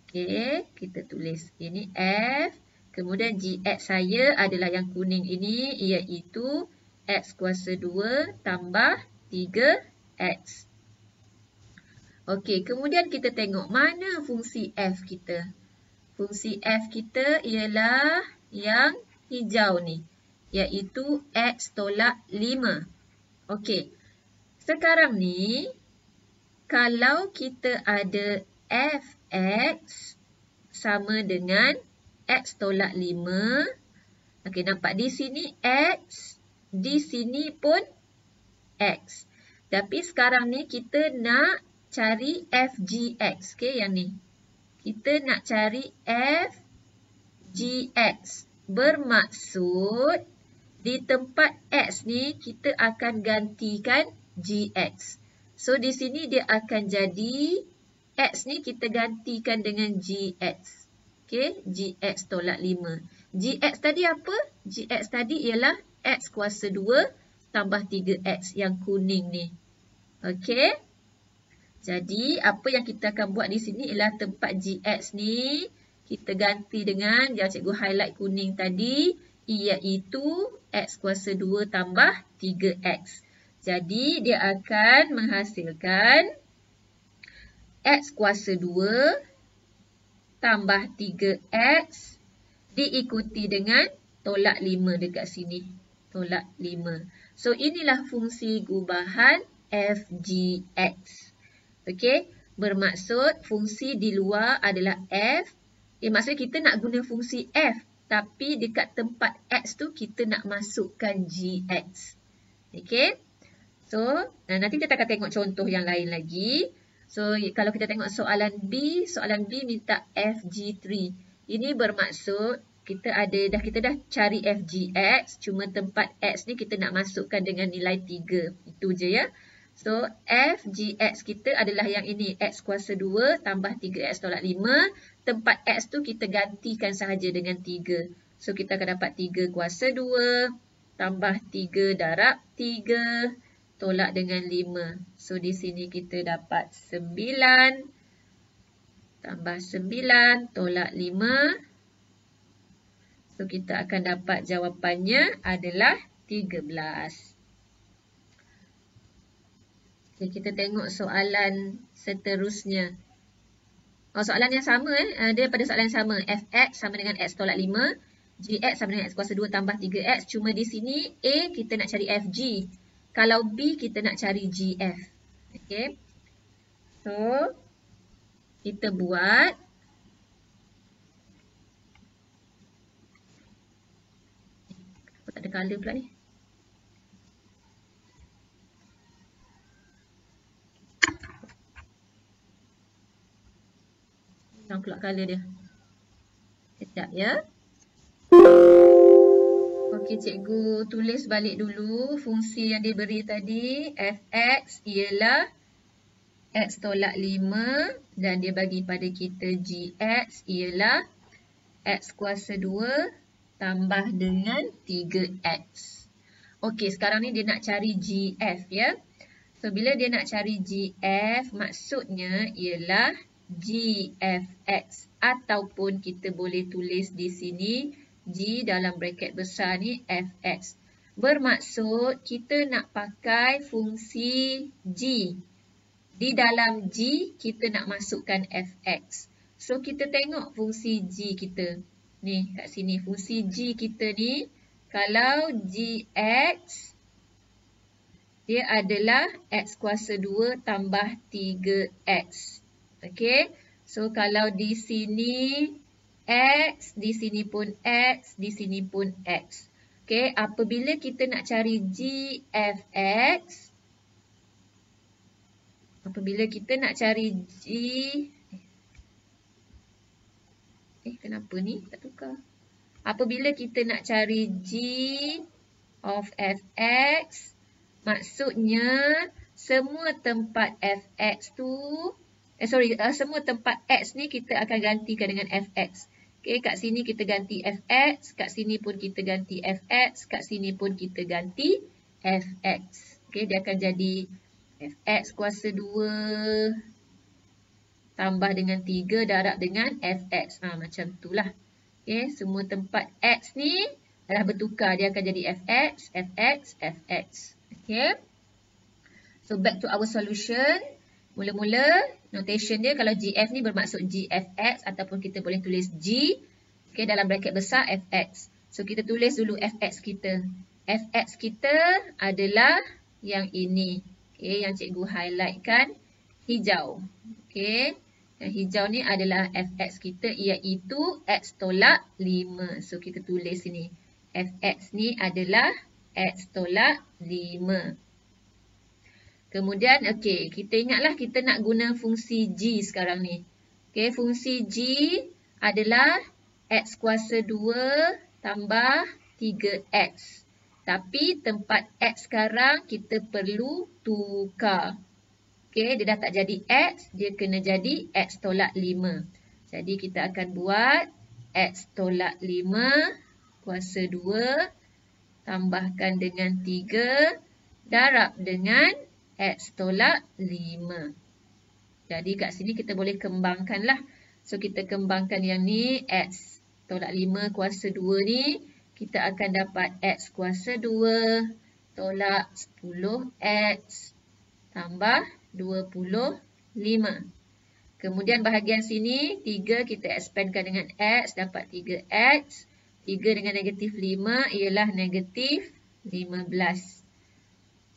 Okey, kita tulis. Ini f. Kemudian gx saya adalah yang kuning ini, iaitu x kuasa 2 tambah 3x. Okey, kemudian kita tengok mana fungsi f kita. Fungsi f kita ialah yang hijau ni, iaitu x tolak 5. Okey, sekarang ni kalau kita ada fx sama dengan x tolak 5, Okey, nampak di sini X, di sini pun X. Tapi sekarang ni kita nak cari FGX. Okey, yang ni. Kita nak cari FGX. Bermaksud di tempat X ni kita akan gantikan GX. So di sini dia akan jadi X ni kita gantikan dengan GX. Okey, GX tolak 5. GX tadi apa? GX tadi ialah X kuasa 2 tambah 3X yang kuning ni. Okey. Jadi apa yang kita akan buat di sini ialah tempat GX ni kita ganti dengan yang cikgu highlight kuning tadi, iaitu X kuasa 2 tambah 3X. Jadi, dia akan menghasilkan X kuasa 2 tambah 3X diikuti dengan tolak 5 dekat sini. Tolak 5. So, inilah fungsi gubahan FGX. Okey, bermaksud fungsi di luar adalah F. Maksudnya kita nak guna fungsi F. Tapi dekat tempat X tu kita nak masukkan GX. Okey. So, nanti kita akan tengok contoh yang lain lagi. So, kalau kita tengok soalan B minta FG3. Ini bermaksud kita dah cari FGX. Cuma tempat X ni kita nak masukkan dengan nilai 3. Itu je ya. So, FGX kita adalah yang ini. X kuasa 2 tambah 3X tolak 5. Tempat X tu kita gantikan sahaja dengan 3. So, kita akan dapat 3 kuasa 2 tambah 3 darab 3 tolak dengan 5. So, di sini kita dapat 9 tambah 9 tolak 5. So, kita akan dapat jawapannya adalah 13. Okay, kita tengok soalan seterusnya. Soalan yang sama. Dia pada soalan yang sama. Fx sama dengan X tolak 5. Gx sama dengan X kuasa 2 tambah 3X. Cuma di sini A kita nak cari Fg. Kalau B kita nak cari GF. Okay. So, kita buat. Tak ada color pula ni. Hilang pula color dia. Sekejap ya. Okey, cikgu tulis balik dulu fungsi yang diberi tadi. Fx ialah X tolak 5 dan dia bagi pada kita Gx ialah X kuasa 2 tambah dengan 3X. Okey, sekarang ni dia nak cari GF ya. So, bila dia nak cari GF, maksudnya ialah GFX ataupun kita boleh tulis di sini G dalam braket besar ni Fx. Bermaksud kita nak pakai fungsi G. Di dalam G kita nak masukkan Fx. So kita tengok fungsi G kita. Ni kat sini fungsi G kita ni kalau Gx dia adalah X kuasa 2 tambah 3X. Okey, so kalau di sini X, di sini pun X, di sini pun X. Okey, apabila kita nak cari GFX, apabila kita nak cari kenapa ni tak tukar? Apabila kita nak cari G of Fx, maksudnya semua tempat Fx tu semua tempat X ni kita akan gantikan dengan Fx. Okey, kat sini kita ganti Fx, kat sini pun kita ganti Fx, kat sini pun kita ganti Fx. Okey, dia akan jadi Fx kuasa 2 tambah dengan 3 darab dengan Fx. Macam itulah. Okey, semua tempat X ni dah bertukar. Dia akan jadi Fx, Fx, Fx. Okey. So, back to our solution. Mula-mula, notation dia kalau GF ni bermaksud GFX ataupun kita boleh tulis G. Okay, dalam bracket besar Fx. So, kita tulis dulu Fx kita. Fx kita adalah yang ini. Okay, yang cikgu highlightkan hijau. Okay, yang hijau ni adalah Fx kita iaitu X tolak 5. So, kita tulis sini. fx ni adalah x tolak 5. Kemudian, okey, kita ingatlah kita nak guna fungsi g sekarang ni. Okey, fungsi g adalah x kuasa 2 tambah 3x. Tapi tempat x sekarang kita perlu tukar. Okey, dia dah tak jadi x, dia kena jadi x tolak 5. Jadi kita akan buat x tolak 5 kuasa 2 tambahkan dengan 3 darab dengan x tolak 5. Jadi kat sini kita boleh kembangkan lah. So kita kembangkan yang ni, x tolak 5 kuasa 2 ni, kita akan dapat x kuasa 2 tolak 10x tambah 25. Kemudian bahagian sini, 3 kita expandkan dengan x, dapat 3x. 3 dengan negatif 5 ialah negatif 15.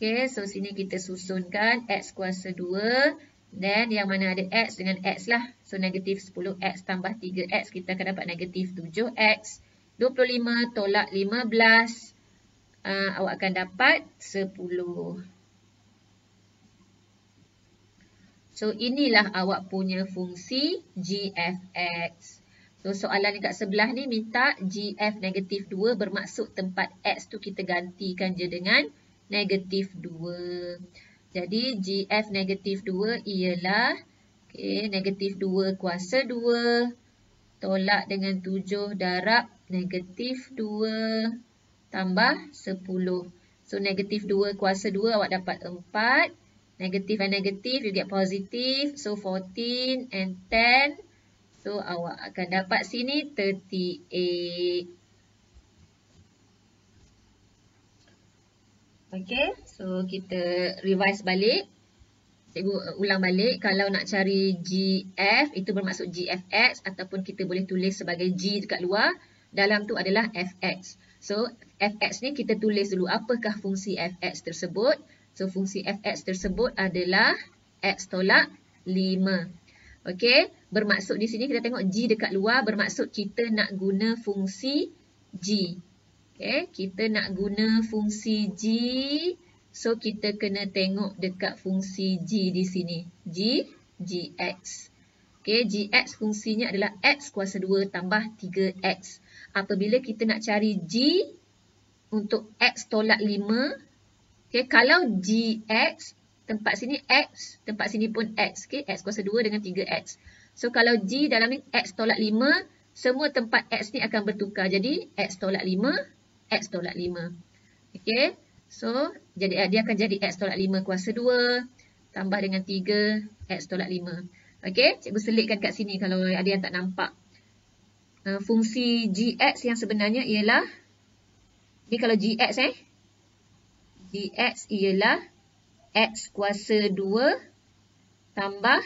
Okey, so sini kita susunkan x kuasa 2. Dan yang mana ada x dengan x lah. So negatif 10x tambah 3x, kita akan dapat negatif 7x. 25 tolak 15. Awak akan dapat 10. So inilah awak punya fungsi g(f(x). So soalan dekat sebelah ni minta g(f) negatif 2, bermaksud tempat x tu kita gantikan je dengan negatif 2. Jadi g(f) negatif 2 ialah negatif 2 kuasa 2 tolak dengan 7 darab negatif 2 tambah 10. So negatif 2 kuasa 2 awak dapat 4. Negatif dan negatif, you get positif. So 14 and 10. So awak akan dapat sini 38. Okay, so kita revise balik. Cikgu ulang balik. Kalau nak cari GF, itu bermaksud GFX ataupun kita boleh tulis sebagai G dekat luar. Dalam tu adalah FX. So FX ni kita tulis dulu apakah fungsi FX tersebut. So fungsi FX tersebut adalah X tolak 5. Okey, bermaksud di sini kita tengok G dekat luar, bermaksud kita nak guna fungsi G. Okey, kita nak guna fungsi G. So kita kena tengok dekat fungsi G di sini. Gx. Okey, Gx fungsinya adalah X kuasa 2 tambah 3X. Apabila kita nak cari G untuk X tolak 5. Okey, kalau Gx, tempat sini X, tempat sini pun X. Okay? X kuasa 2 dengan 3X. So, kalau G dalam ni X tolak 5, semua tempat X ni akan bertukar. Jadi, X tolak 5, X tolak 5. Okay? So, jadi dia akan jadi X tolak 5 kuasa 2, tambah dengan 3, X tolak 5. Okay? Cikgu selitkan kat sini kalau ada yang tak nampak. Fungsi Gx yang sebenarnya ialah, ni kalau Gx Gx ialah X kuasa 2 tambah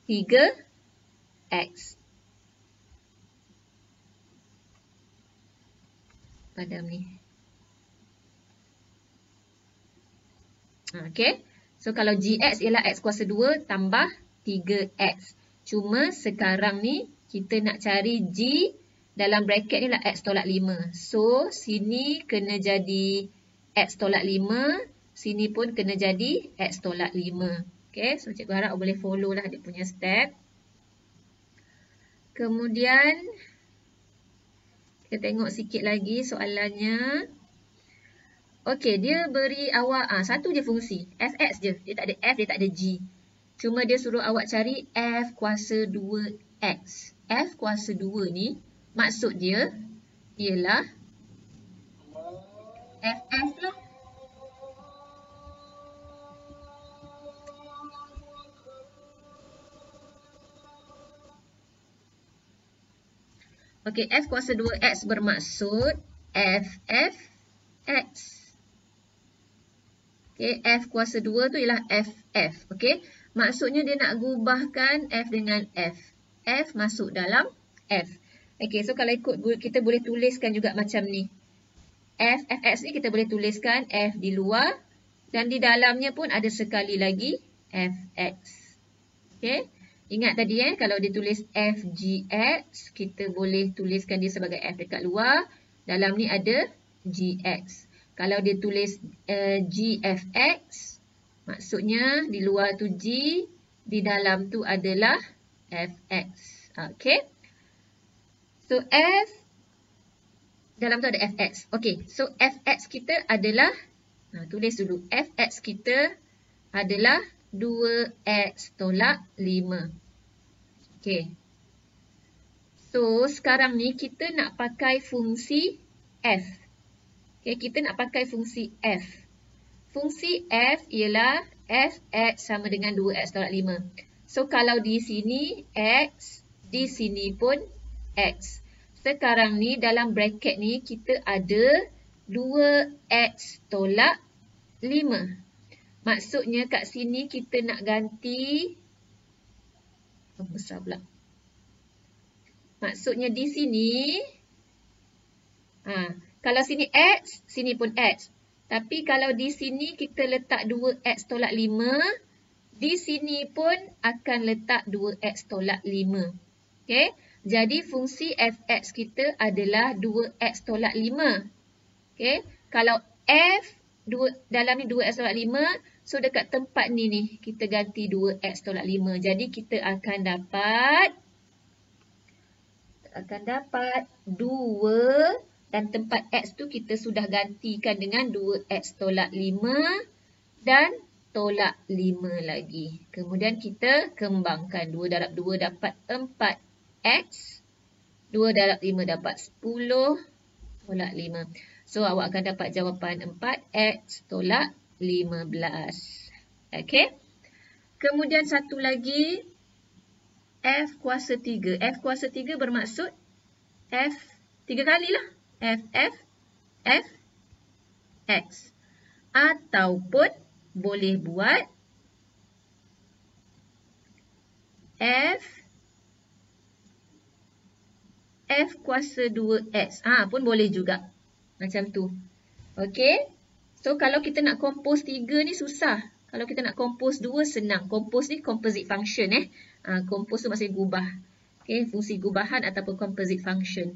3X. Padam ni. Okey. So, kalau Gx ialah X kuasa 2 tambah 3X. Cuma sekarang ni kita nak cari G dalam bracket ni lah X tolak 5. So, sini kena jadi X tolak 5. Sini pun kena jadi X tolak 5. Okay, so cikgu harap boleh follow lah dia punya step. Kemudian, kita tengok sikit lagi soalannya. Okay, dia beri awak satu je fungsi. Fx je. Dia tak ada F, dia tak ada G. Cuma dia suruh awak cari F kuasa 2X. F kuasa 2 ni, maksud dia ialah Fs lah. Okey, F kuasa 2X bermaksud FFX. Okey, F kuasa 2 tu ialah FF. Okey, maksudnya dia nak gubahkan F dengan F. F masuk dalam F. Okey, so kalau ikut kita boleh tuliskan juga macam ni. FFX ni kita boleh tuliskan F di luar dan di dalamnya pun ada sekali lagi FX. Okey. Ingat tadi kalau ditulis FGX, kita boleh tuliskan dia sebagai F dekat luar. Dalam ni ada Gx. Kalau dia tulis Gfx, maksudnya di luar tu G, di dalam tu adalah Fx. Okay. So, F, dalam tu ada Fx. Okay, so Fx kita adalah, tulis dulu, Fx kita adalah 2x tolak 5. Okay. So, sekarang ni kita nak pakai fungsi f. Okay, kita nak pakai fungsi f. Fungsi f ialah fx sama dengan 2x tolak 5. So, kalau di sini x, di sini pun x. Sekarang ni dalam bracket ni kita ada 2x tolak 5. Maksudnya kat sini kita nak ganti, besar pula. Maksudnya di sini, kalau sini x, sini pun x. Tapi kalau di sini kita letak 2x tolak 5, di sini pun akan letak 2x tolak 5. Okay? Jadi fungsi fx kita adalah 2x tolak 5. Okay? Kalau f, dalam ni 2x tolak 5, so dekat tempat ni kita ganti 2x tolak 5. Jadi kita akan dapat 2 dan tempat x tu kita sudah gantikan dengan 2x tolak 5 dan tolak 5 lagi. Kemudian kita kembangkan 2 darab 2 dapat 4x. 2 darab 5 dapat 10 tolak 5. So awak akan dapat jawapan 4x tolak 15. Okey. Kemudian satu lagi, f kuasa 3. F kuasa 3 bermaksud f 3 kalilah. F, x. Ataupun boleh buat f kuasa 2x. Pun boleh juga. Macam tu. Okey. So, kalau kita nak compose 3 ni susah. Kalau kita nak compose 2 senang. Compose ni composite function. Compose tu maksudnya gubah. Okay, fungsi gubahan ataupun composite function.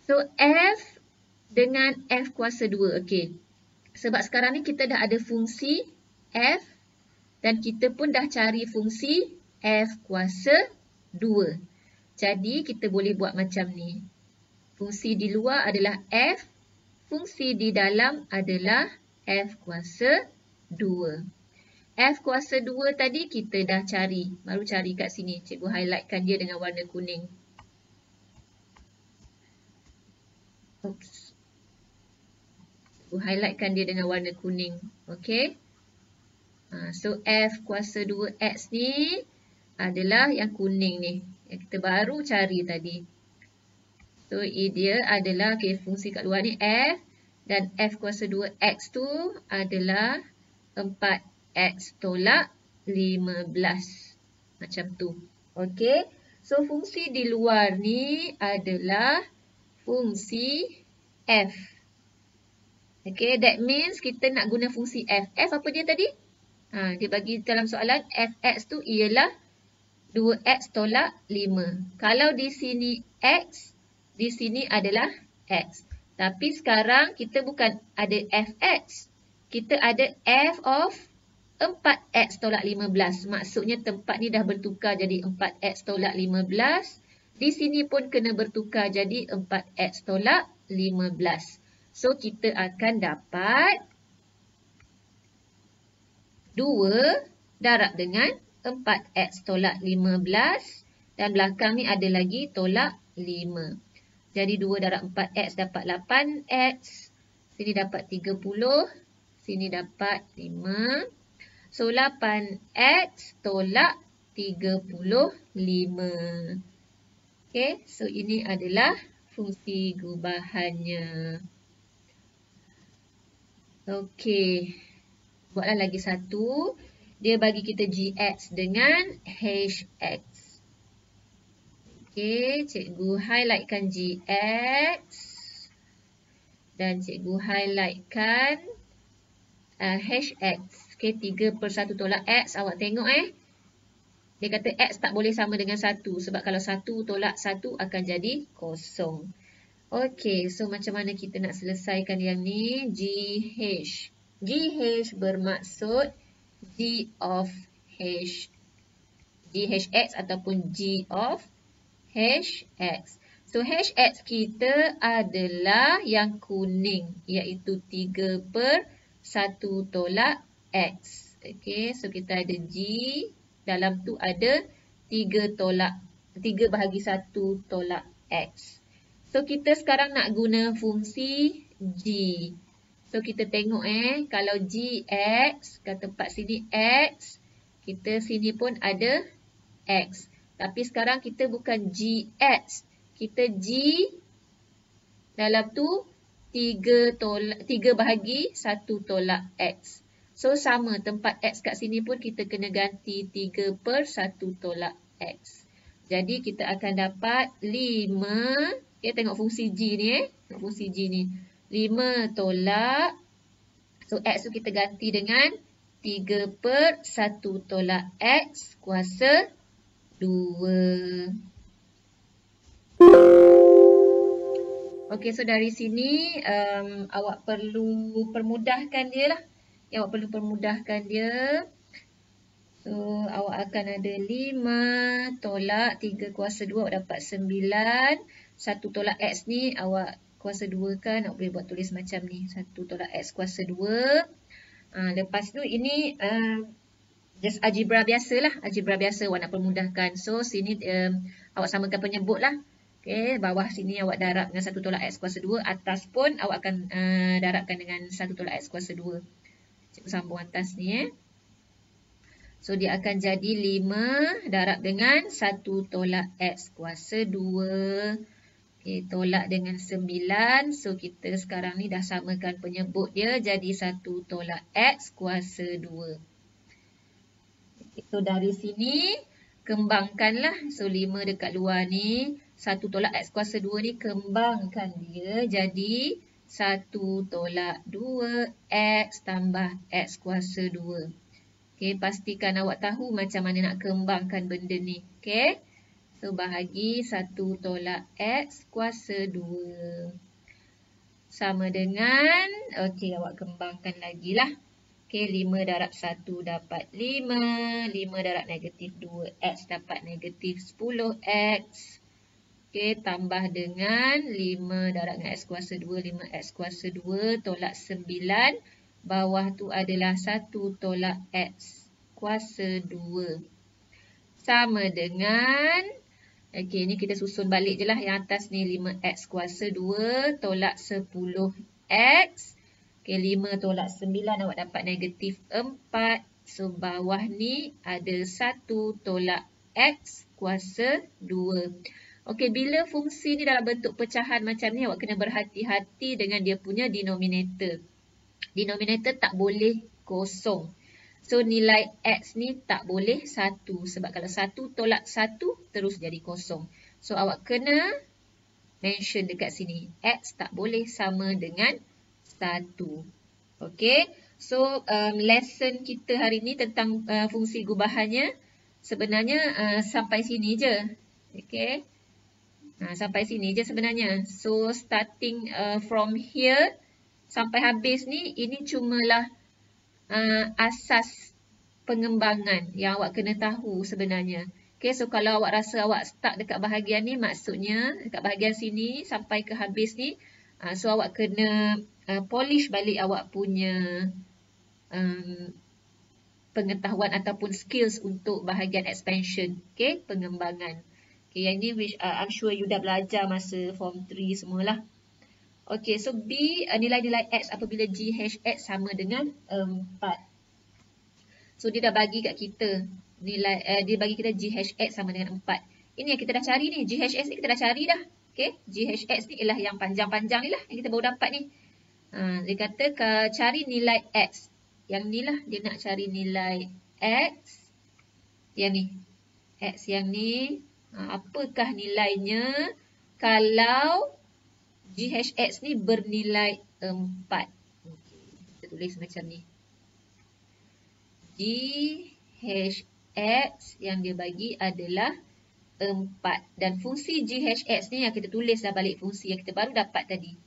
So, f dengan f kuasa 2. Okay. Sebab sekarang ni kita dah ada fungsi f dan kita pun dah cari fungsi f kuasa 2. Jadi, kita boleh buat macam ni. Fungsi di luar adalah f. Fungsi di dalam adalah f kuasa 2. F kuasa 2 tadi kita dah cari. Baru cari kat sini. Cikgu highlightkan dia dengan warna kuning. Oops. Cikgu highlightkan dia dengan warna kuning. Okey. So, F kuasa 2X ni adalah yang kuning ni. Yang kita baru cari tadi. So, dia adalah fungsi kat luar ni F. Dan F kuasa 2X tu adalah 4X tolak 15. Macam tu. Okey. So, fungsi di luar ni adalah fungsi F. Okey. That means kita nak guna fungsi F. F apa dia tadi? Dia bagi dalam soalan Fx tu ialah 2X tolak 5. Kalau di sini X, di sini adalah X. Tapi sekarang kita bukan ada Fx. Kita ada F of 4x tolak 15. Maksudnya tempat ni dah bertukar jadi 4x tolak 15. Di sini pun kena bertukar jadi 4x tolak 15. So, kita akan dapat 2 darab dengan 4x tolak 15. Dan belakang ni ada lagi tolak 5. Jadi 2 darab 4x dapat 8x. Sini dapat 30. Sini dapat 5. So, 8x tolak 35. Okay, so ini adalah fungsi gubahannya. Okay, buatlah lagi satu. Dia bagi kita gx dengan hx. Okay, cikgu highlightkan gx. Dan cikgu highlightkan hx. Okay, 3/1 tolak x. Awak tengok Dia kata x tak boleh sama dengan 1. Sebab kalau 1 tolak 1 akan jadi kosong. Okey, so macam mana kita nak selesaikan yang ni? GH. GH bermaksud G of H. GHX ataupun G of HX. So, HX kita adalah yang kuning, iaitu 3/1 tolak X. Okey, so kita ada G, dalam tu ada 3/1 tolak X. So, kita sekarang nak guna fungsi G. So, kita tengok kalau GX, kat tempat sini X, kita sini pun ada X. Tapi sekarang kita bukan GX. Kita G, dalam tu 3/1 tolak X. So, sama tempat X kat sini pun kita kena ganti 3/1 tolak X. Jadi, kita akan dapat 5. Okay, tengok fungsi G ni. Tengok fungsi G ni. 5 tolak. So, X tu kita ganti dengan 3/1 tolak X kuasa 2. Okey, so dari sini awak perlu permudahkan dia lah. Awak perlu permudahkan dia. So, awak akan ada 5 tolak 3 kuasa 2, awak dapat 9. 1 tolak X ni awak kuasa 2 kan, awak boleh buat tulis macam ni. 1 tolak X kuasa 2. Lepas tu ini just algebra biasa lah. Algebra biasa awak nak permudahkan. So, sini awak samakan penyebut lah. Okay, bawah sini awak darab dengan 1 tolak X kuasa 2. Atas pun awak akan darabkan dengan 1 tolak X kuasa 2. Cikgu sambung atas ni. So, dia akan jadi 5 darab dengan 1 tolak X kuasa 2. Okay, tolak dengan 9. So, kita sekarang ni dah samakan penyebut dia. Jadi, 1 tolak X kuasa 2. So, dari sini, kembangkanlah. So, 5 dekat luar ni. 1 tolak X kuasa 2 ni, kembangkan dia. Jadi, 1 tolak 2X tambah X kuasa 2. Okay, pastikan awak tahu macam mana nak kembangkan benda ni. Okay. So, bahagi 1 tolak X kuasa 2. Sama dengan, okey, awak kembangkan lagi lah. Okey, 5 darab 1 dapat 5. 5 darab negatif 2X dapat negatif 10X. Okey, tambah dengan 5 darab dengan X kuasa 2. 5X kuasa 2 tolak 9. Bawah tu adalah 1 tolak X kuasa 2. Sama dengan, okey, ni kita susun balik je lah. Yang atas ni 5X kuasa 2 tolak 10X. Okey, 5 tolak 9 awak dapat negatif 4. So, bawah ni ada 1 tolak X kuasa 2. Okey, bila fungsi ni dalam bentuk pecahan macam ni, awak kena berhati-hati dengan dia punya denominator. Denominator tak boleh kosong. So, nilai X ni tak boleh 1. Sebab kalau 1 tolak 1, terus jadi kosong. So, awak kena mention dekat sini. X tak boleh sama dengan 1. Okey. So, lesson kita hari ni tentang fungsi gubahannya sebenarnya sampai sini je. Okey. Sampai sini je sebenarnya. So, starting from here sampai habis ni, ini cumalah asas pengembangan yang awak kena tahu sebenarnya. Okay, so kalau awak rasa awak stuck dekat bahagian ni, maksudnya dekat bahagian sini sampai ke habis ni, so awak kena polish balik awak punya pengetahuan ataupun skills untuk bahagian expansion. Okay, pengembangan. Okay, yang ni which I'm sure you dah belajar masa form 3 semualah. Okey, so B, nilai-nilai X apabila GHX sama dengan 4. So, dia dah bagi kat kita nilai, dia bagi kita GHX sama dengan 4. Ini yang kita dah cari ni, GHX ni kita dah cari dah. Okey, GHX ni ialah yang panjang-panjang ni lah yang kita baru dapat ni. Dia kata cari nilai X. Yang ni lah, dia nak cari nilai X. Yang ni. X yang ni, apakah nilainya kalau GHX ni bernilai 4. Okay, kita tulis macam ni. GHX yang dia bagi adalah 4. Dan fungsi GHX ni yang kita tulis dah balik fungsi yang kita baru dapat tadi.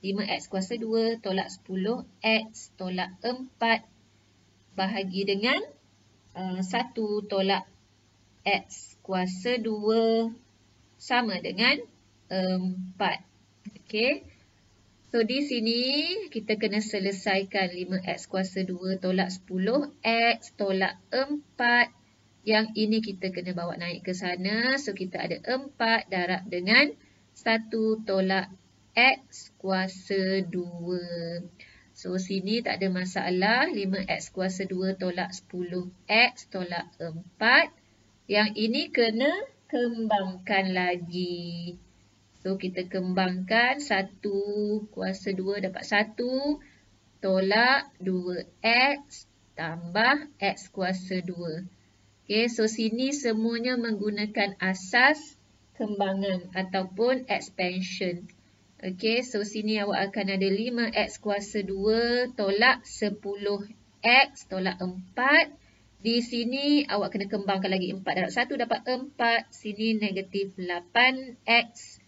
5x kuasa 2 tolak 10x tolak 4 bahagi dengan 1 tolak x kuasa 2 sama dengan 4. Okey. So, di sini kita kena selesaikan 5x kuasa 2 tolak 10x tolak 4. Yang ini kita kena bawa naik ke sana. So, kita ada 4 darab dengan 1 tolak x kuasa 2. So, sini tak ada masalah. 5x kuasa 2 tolak 10x tolak 4. Yang ini kena kembangkan lagi. So, kita kembangkan 1 kuasa 2 dapat 1 tolak 2x tambah x kuasa 2. Okay, so sini semuanya menggunakan asas kembangan ataupun expansion. Okay, so sini awak akan ada 5x kuasa 2 tolak 10x tolak 4. Di sini awak kena kembangkan lagi 4 darab 1 dapat 4. Sini negatif 8x.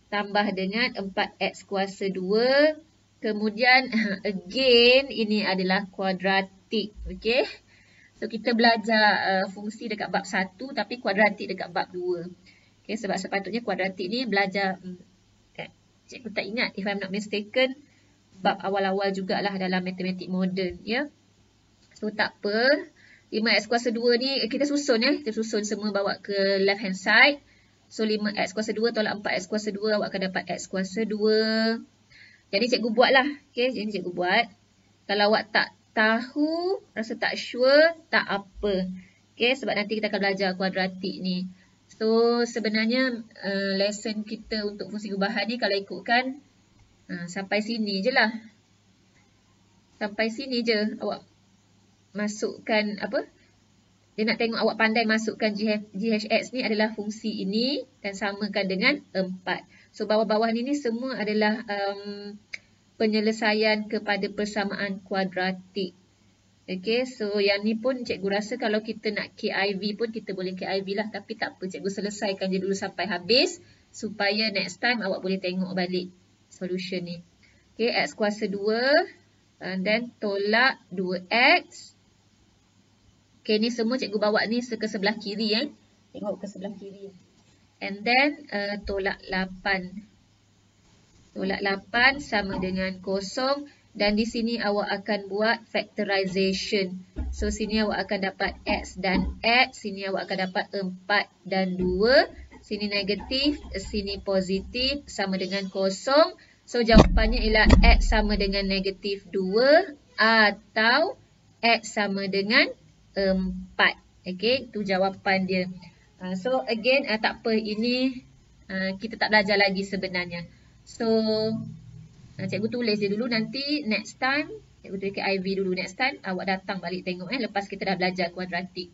Tambah dengan 4x kuasa 2. Kemudian, again, ini adalah kuadratik. Okay. So, kita belajar fungsi dekat bab 1 tapi kuadratik dekat bab 2. Okay, sebab sepatutnya kuadratik ni belajar, cikgu tak ingat, if I'm not mistaken, bab awal-awal jugalah dalam matematik moden. Ya. So, tak apa. 5x kuasa 2 ni, kita susun ya. Kita susun semua bawa ke left hand side. So, 5x kuasa 2 tolak 4x kuasa 2, awak akan dapat x kuasa 2. Jadi, cikgu buatlah. Okay, jadi cikgu buat. Kalau awak tak tahu, rasa tak sure, tak apa. Okay, sebab nanti kita akan belajar kuadratik ni. So, sebenarnya lesson kita untuk fungsi gubahan ni, kalau ikutkan, sampai sini je lah. Sampai sini je awak masukkan apa? Dia nak tengok awak pandai masukkan GHX ni adalah fungsi ini dan samakan dengan 4. So, bawah-bawah ni semua adalah penyelesaian kepada persamaan kuadratik. Okay, so yang ni pun cikgu rasa kalau kita nak KIV pun kita boleh KIV lah. Tapi tak apa, cikgu selesaikan je dulu sampai habis supaya next time awak boleh tengok balik solution ni. Okay, x kuasa 2 and then tolak 2x. Okay, ni semua cikgu bawa ni ke sebelah kiri. Tengok ke sebelah kiri. And then tolak 8. Tolak 8 sama dengan 0. Dan di sini awak akan buat factorization. So, sini awak akan dapat x dan x. Sini awak akan dapat 4 dan 2. Sini negatif, sini positif sama dengan 0. So, jawapannya ialah x sama dengan negatif 2 atau x sama dengan 4. Okay, itu jawapan dia. So, again, tak apa. Ini kita tak belajar lagi sebenarnya. So, cikgu tulis dia dulu. Nanti next time, cikgu tulis KIV dulu. Next time, awak datang balik tengok. Lepas kita dah belajar kuadratik.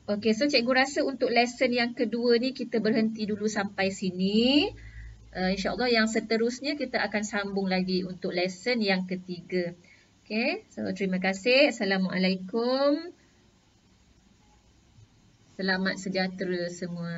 Okay, so cikgu rasa untuk lesson yang kedua ni kita berhenti dulu sampai sini. InsyaAllah yang seterusnya kita akan sambung lagi untuk lesson yang ketiga. Okay, so terima kasih. Assalamualaikum. Selamat sejahtera semua.